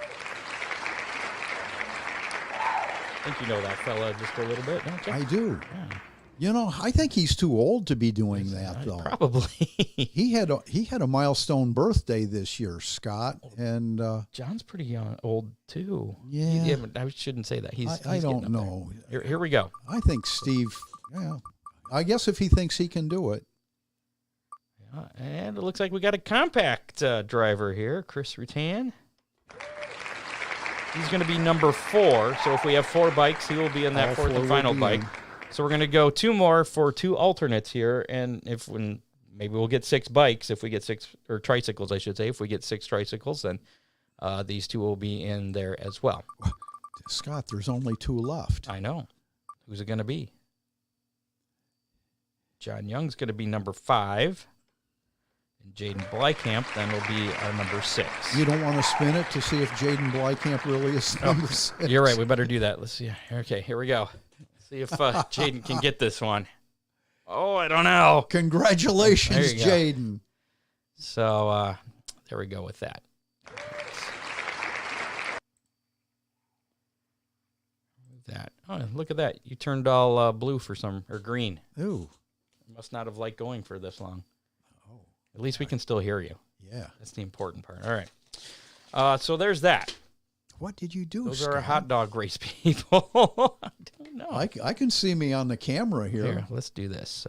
Speaker 2: I think you know that fella just a little bit, don't you?
Speaker 5: I do.
Speaker 2: Yeah.
Speaker 5: You know, I think he's too old to be doing that, though.
Speaker 2: Probably.
Speaker 5: He had a milestone birthday this year, Scott, and
Speaker 2: John's pretty young, old too.
Speaker 5: Yeah.
Speaker 2: I shouldn't say that.
Speaker 5: I don't know.
Speaker 2: Here we go.
Speaker 5: I think Steve. Yeah, I guess if he thinks he can do it.
Speaker 2: Yeah, and it looks like we got a compact driver here, Chris Rutan. He's going to be number 4. So if we have 4 bikes, he will be in that
Speaker 5: All
Speaker 2: 4th
Speaker 5: 4
Speaker 2: and final
Speaker 5: will be
Speaker 2: bike.
Speaker 5: in.
Speaker 2: So we're going to go 2 more for 2 alternates here, and maybe we'll get 6 bikes if we get 6, or tricycles, I should say. If we get 6 tricycles, then these 2 will be in there as well.
Speaker 5: Scott, there's only 2 left.
Speaker 2: I know. Who's it going to be? John Young's going to be number 5. And Jaden Blykamp then will be our number 6.
Speaker 5: You don't want to spin it to see if Jaden Blykamp really is number 6.
Speaker 2: You're right. We better do that. Let's see. Okay, here we go. See if Jaden can get this one. Oh, I don't know.
Speaker 5: Congratulations,
Speaker 2: There you go.
Speaker 5: Jaden.
Speaker 2: So there we go with that. that. Oh, look at that. You turned all blue or green.
Speaker 5: Ooh.
Speaker 2: Must not have liked going for this long.
Speaker 5: Oh.
Speaker 2: At least we can still hear you.
Speaker 5: Yeah.
Speaker 2: That's the important part. All right. So there's that.
Speaker 5: What did you do,
Speaker 2: Those
Speaker 5: Scott?
Speaker 2: are hot dog race people. I don't know.
Speaker 5: I can see me on the camera here.
Speaker 2: Here, let's do this.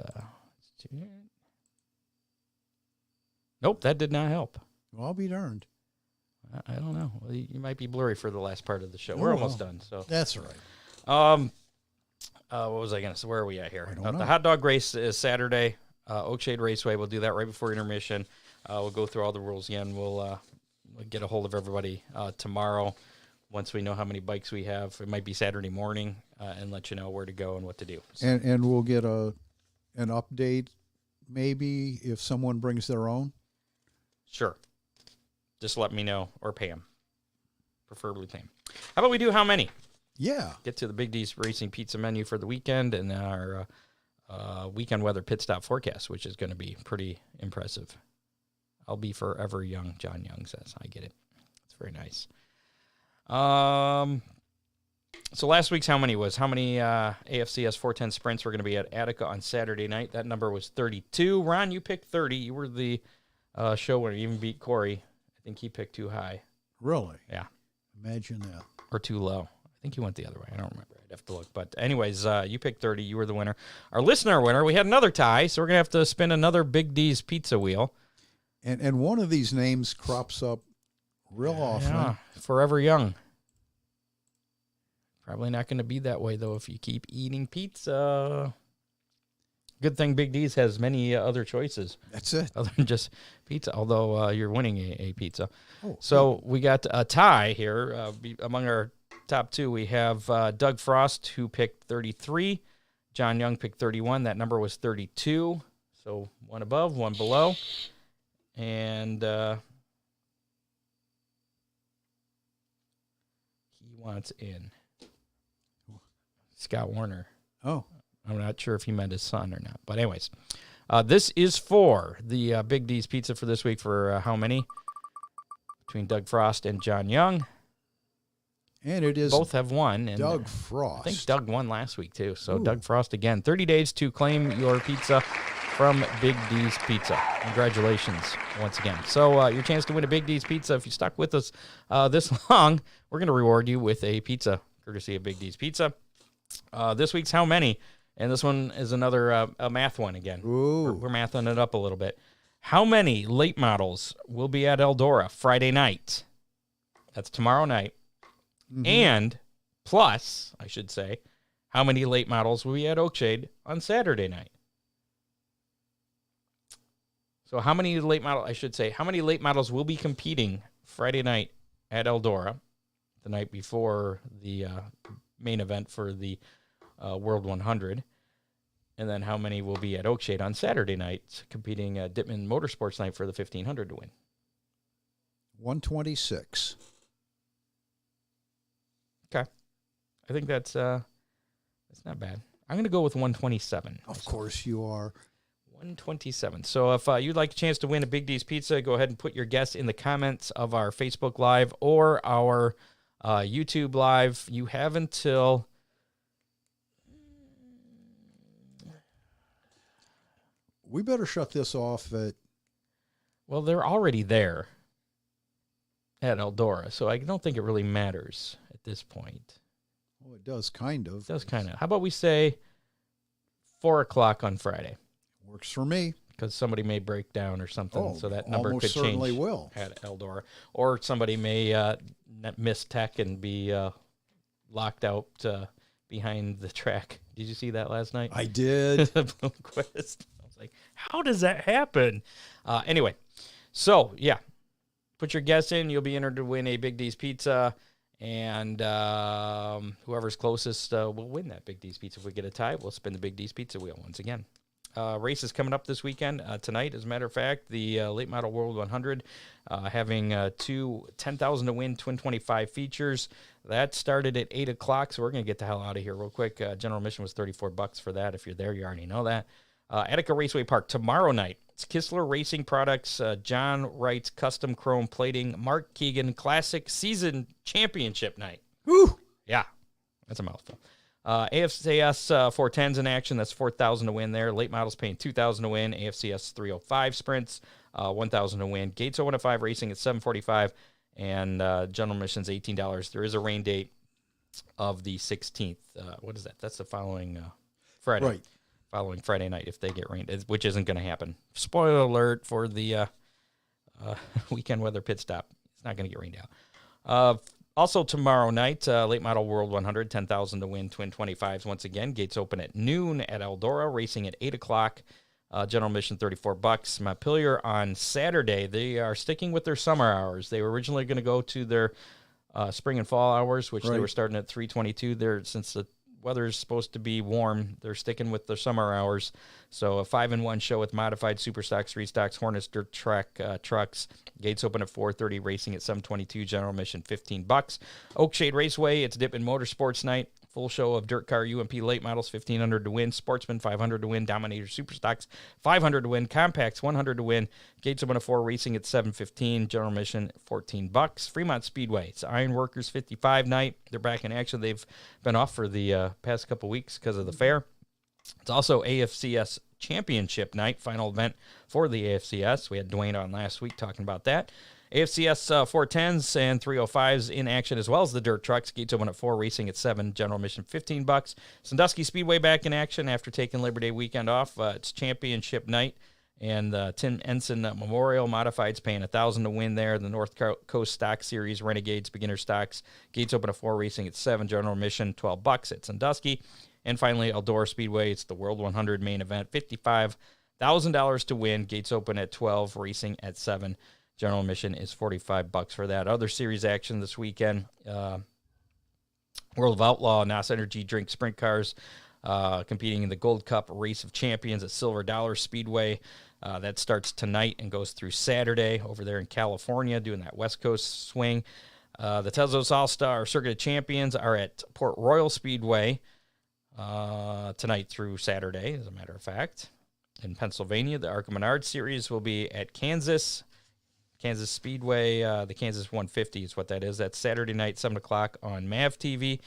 Speaker 2: Nope, that did not help.
Speaker 5: Well, I'll be darned.
Speaker 2: I don't know. Well, you might be blurry for the last part of the show. We're almost done. So
Speaker 5: that's all right.
Speaker 2: What was I going to say? Where are we at here?
Speaker 5: I don't know.
Speaker 2: The hot dog race is Saturday. Oakshade Raceway. We'll do that right before intermission. We'll go through all the rules again. We'll get a hold of everybody tomorrow once we know how many bikes we have. It might be Saturday morning and let you know where to go and what to do. So.
Speaker 5: And we'll get an update maybe if someone brings their own.
Speaker 2: Sure. Just let me know or pay them. Preferably pay them. How about we do how many?
Speaker 5: Yeah.
Speaker 2: Get to the Big D's Racing Pizza menu for the weekend and our weekend weather pit stop forecast, which is going to be pretty impressive. I'll be forever young, John Young says. I get it. It's very nice. So last week's how many AFCS 410 sprints were going to be at Attica on Saturday night? That number was 32. Ron, you picked 30. You were the show winner. You even beat Corey. I think he picked too high.
Speaker 5: Really?
Speaker 2: Yeah.
Speaker 5: Imagine that.
Speaker 2: Or too low. I think he went the other way. I don't remember. I'd have to look. But anyways, you picked 30. You were the winner. Our listener winner, we had another tie, so we're going to have to spin another Big D's pizza wheel.
Speaker 5: And one of these names crops up real often.
Speaker 2: Yeah, forever young. Probably not going to be that way, though, if you keep eating pizza. Good thing Big D's has many other choices.
Speaker 5: That's it.
Speaker 2: Other than just pizza, although you're winning a pizza.
Speaker 5: Oh,
Speaker 2: so we got a tie here. Among our top two, we have Doug Frost, who picked 33. John Young picked 31. That number was 32. So one above, one below. And he wants in Scott Warner.
Speaker 5: Oh.
Speaker 2: I'm not sure if he meant his son or not. But anyways, this is for the Big D's Pizza for this week for how many? Between Doug Frost and John Young.
Speaker 5: And it is
Speaker 2: both have won. And
Speaker 5: Doug Frost.
Speaker 2: I think Doug won last week, too. So Doug Frost again. 30 days to claim your pizza from Big D's Pizza. Congratulations once again. So your chance to win a Big D's Pizza, if you stuck with us this long, we're going to reward you with a pizza, courtesy of Big D's Pizza. This week's how many? And this one is another a math one again.
Speaker 5: Ooh.
Speaker 2: We're mathing it up a little bit. How many late models will be at Eldora Friday night? That's tomorrow night. Mm-hmm. And plus, I should say, how many late models will be at Oakshade on Saturday night? So how many late models will be competing Friday night at Eldora, the night before the main event for the World 100, and then how many will be at Oakshade on Saturday night competing at Dittman Motorsports night for the 1500 to win?
Speaker 5: 126.
Speaker 2: Okay, I think that's not bad. I'm going to go with 127.
Speaker 5: Of course you are.
Speaker 2: 127. So if you'd like a chance to win a Big D's Pizza, go ahead and put your guess in the comments of our Facebook Live or our YouTube Live. You have until...
Speaker 5: We better shut this off at...
Speaker 2: Well, they're already there at Eldora, so I don't think it really matters at this point.
Speaker 5: Well, it does kind of.
Speaker 2: It does kind of. How about we say 4 o'clock on Friday?
Speaker 5: Works for me.
Speaker 2: Because somebody may break down or something, so that number could
Speaker 5: certainly
Speaker 2: change
Speaker 5: will.
Speaker 2: At Eldora. Or somebody may miss tech and be locked out behind the track. Did you see that last night?
Speaker 5: I did.
Speaker 2: Bloomquist. I was like, how does that happen? Anyway, so, yeah. Put your guess in. You'll be entered to win a Big D's Pizza. And whoever's closest will win that Big D's Pizza. If we get a tie, we'll spin the Big D's Pizza wheel once again. Race is coming up this weekend, tonight, as a matter of fact, the Late Model World 100, having two 10,000 to win Twin 25 features. That started at 8 o'clock, so we're going to get the hell out of here real quick. General admission was $34 for that. If you're there, you already know that. Attica Raceway Park tomorrow night. It's Kistler Racing Products, John Wright's Custom Chrome Plating, Mark Keegan Classic Season Championship Night.
Speaker 5: Woo!
Speaker 2: Yeah. That's a mouthful. AFCS 410s in action. That's $4,000 to win there. Late models paying $2,000 to win. AFCS 305 sprints, $1,000 to win. Gates 0105 racing at $745, and general admission's $18. There is a rain date of the 16th. What is that? That's the following Friday.
Speaker 5: Right.
Speaker 2: Following Friday night if they get rained, which isn't going to happen. Spoiler alert for the weekend weather pit stop. It's not going to get rained out. Also tomorrow night, late model World 100, $10,000 to win, twin 25s once again. Gates open at noon at Eldora, racing at 8 o'clock. General admission $34. Montpelier on Saturday, they are sticking with their summer hours. They were originally going to go to their spring and fall hours, which they were starting at 3:22. There, since the weather is supposed to be warm, they're sticking with their summer hours. So a 5-in-1 show with modified super stocks, 3 stocks, Hornets dirt track trucks. Gates open at 4:30, racing at 7:22. General admission $15. Oakshade Raceway, it's Dip and Motorsports night. Full show of dirt car UMP late models, $1,500 to win. Sportsman, $500 to win. Dominator super stocks, $500 to win. Compacts, $100 to win. Gates open at 4, racing at 7:15. General admission $14. Fremont Speedway, it's Ironworkers 55 night. They're back in action. They've been off for the past couple weeks because of the fair. It's also AFCS Championship night, final event for the AFCS. We had DuQuoin on last week talking about that. AFCS 410s and 305s in action, as well as the dirt trucks. Gates open at 4, racing at 7. General admission $15. Sandusky Speedway back in action after taking Labor Day weekend off. It's championship night, and Tim Ensign Memorial Modifieds paying $1,000 to win there. The North Coast Stock Series Renegades Beginner Stocks. Gates open at 4, racing at 7. General admission $12 at Sandusky. And finally, Eldora Speedway. It's the World 100 main event, $55,000 to win. Gates open at 12, racing at 7. General admission is $45 for that. Other series action this weekend, World of Outlaw, NOS Energy Drink Sprint Cars competing in the Gold Cup Race of Champions at Silver Dollar Speedway. That starts tonight and goes through Saturday over there in California, doing that West Coast swing. The Tezos All-Star Circuit of Champions are at Port Royal Speedway tonight through Saturday, as a matter of fact. In Pennsylvania, the ARCA Menard Series will be at Kansas Speedway. The Kansas 150 is what that is. That's Saturday night, 7 o'clock on MAV TV.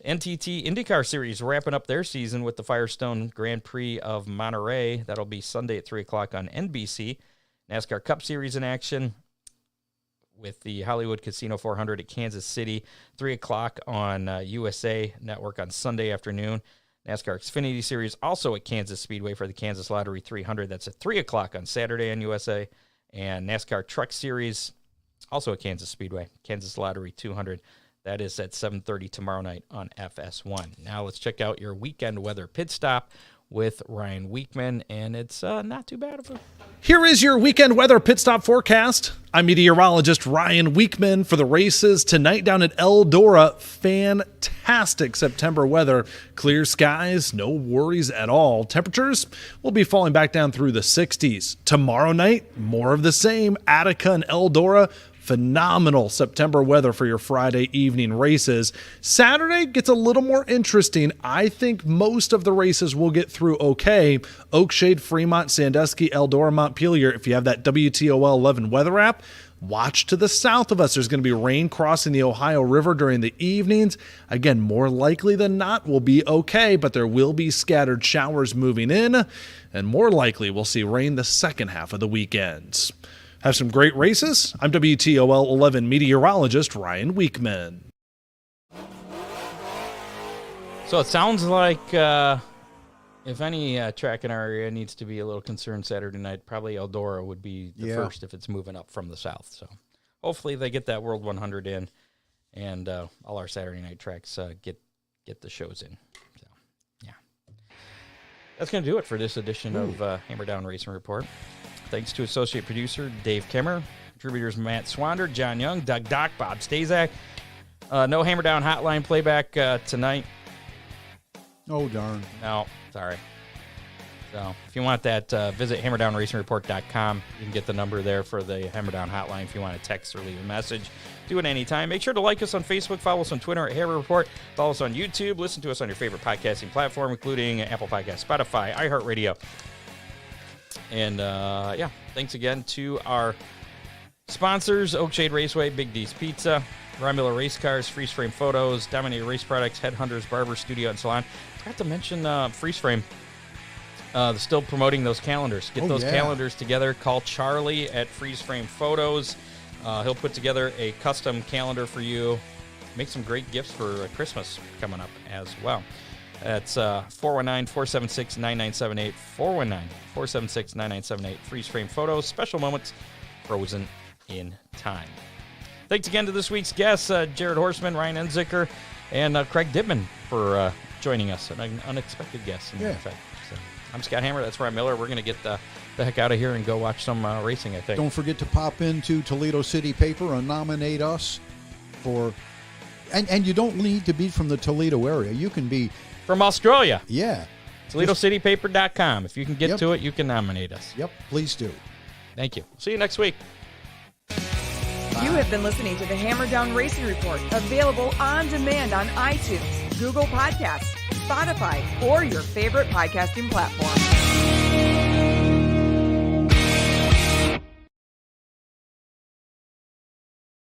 Speaker 2: NTT IndyCar Series wrapping up their season with the Firestone Grand Prix of Monterey. That'll be Sunday at 3 o'clock on NBC. NASCAR Cup Series in action with the Hollywood Casino 400 at Kansas City, 3 o'clock on USA Network on Sunday afternoon. NASCAR Xfinity Series also at Kansas Speedway for the Kansas Lottery 300. That's at 3 o'clock on Saturday on USA. And NASCAR Truck Series, also at Kansas Speedway, Kansas Lottery 200. That is at 7:30 tomorrow night on FS1. Now let's check out your weekend weather pit stop with Ryan Weekman, and it's not too bad of a...
Speaker 8: Here is your weekend weather pit stop forecast. I'm meteorologist Ryan Weekman for the races tonight down at Eldora. Fantastic September weather. Clear skies, no worries at all. Temperatures will be falling back down through the 60s. Tomorrow night, more of the same. Attica and Eldora. Phenomenal September weather for your Friday evening races. Saturday gets a little more interesting. I think most of the races will get through okay. Oakshade, Fremont, Sandusky, Eldora, Montpelier. If you have that WTOL 11 weather app, watch to the south of us. There's going to be rain crossing the Ohio River during the evenings. Again, more likely than not will be okay, but there will be scattered showers moving in, and more likely we'll see rain the second half of the weekends. Have some great races. I'm WTOL 11 meteorologist Ryan Weekman.
Speaker 2: So it sounds like if any track in our area needs to be a little concerned Saturday night, probably Eldora would be the first if it's moving up from the south. So hopefully they get that World 100 in, and all our Saturday night tracks get the shows in. So, yeah. That's going to do it for this edition of Hammer Down Racing Report. Thanks to associate producer Dave Kimmer, contributors Matt Swander, John Young, Doug Dock, Bob Stazak. No Hammer Down Hotline playback tonight.
Speaker 5: Oh, darn.
Speaker 2: No, sorry. So if you want that, visit hammerdownracingreport.com. You can get the number there for the Hammer Down Hotline if you want to text or leave a message. Do it anytime. Make sure to like us on Facebook, follow us on Twitter at Hammer Report, follow us on YouTube, listen to us on your favorite podcasting platform, including Apple Podcasts, Spotify, iHeartRadio. And, thanks again to our sponsors, Oakshade Raceway, Big D's Pizza, Ryan Miller Race Cars, Freeze Frame Photos, Dominator Race Products, Headhunters, Barber Studio, and Salon. Forgot to mention Freeze Frame. They're still promoting those calendars. Get those calendars together. Call Charlie at Freeze Frame Photos. He'll put together a custom calendar for you. Make some great gifts for Christmas coming up as well. That's 419-476-9978. 419-476-9978. Freeze Frame Photos. Special moments frozen in time. Thanks again to this week's guests, Jared Horstman, Ryan Unzicker, and Craig Dibman for joining us. An unexpected guest, in fact. So, I'm Scott Hammer. That's Ryan Miller. We're going to get the heck out of here and go watch some racing, I think.
Speaker 5: Don't forget to pop into Toledo City Paper and nominate us for... And you don't need to be from the Toledo area. You can be...
Speaker 2: From Australia.
Speaker 5: Yeah.
Speaker 2: ToledoCityPaper.com. If you can get to it, you can nominate us.
Speaker 5: Yep, please do.
Speaker 2: Thank you. See you next week.
Speaker 1: You have been listening to the Hammer Down Racing Report, available on demand on iTunes, Google Podcasts, Spotify, or your favorite podcasting platform.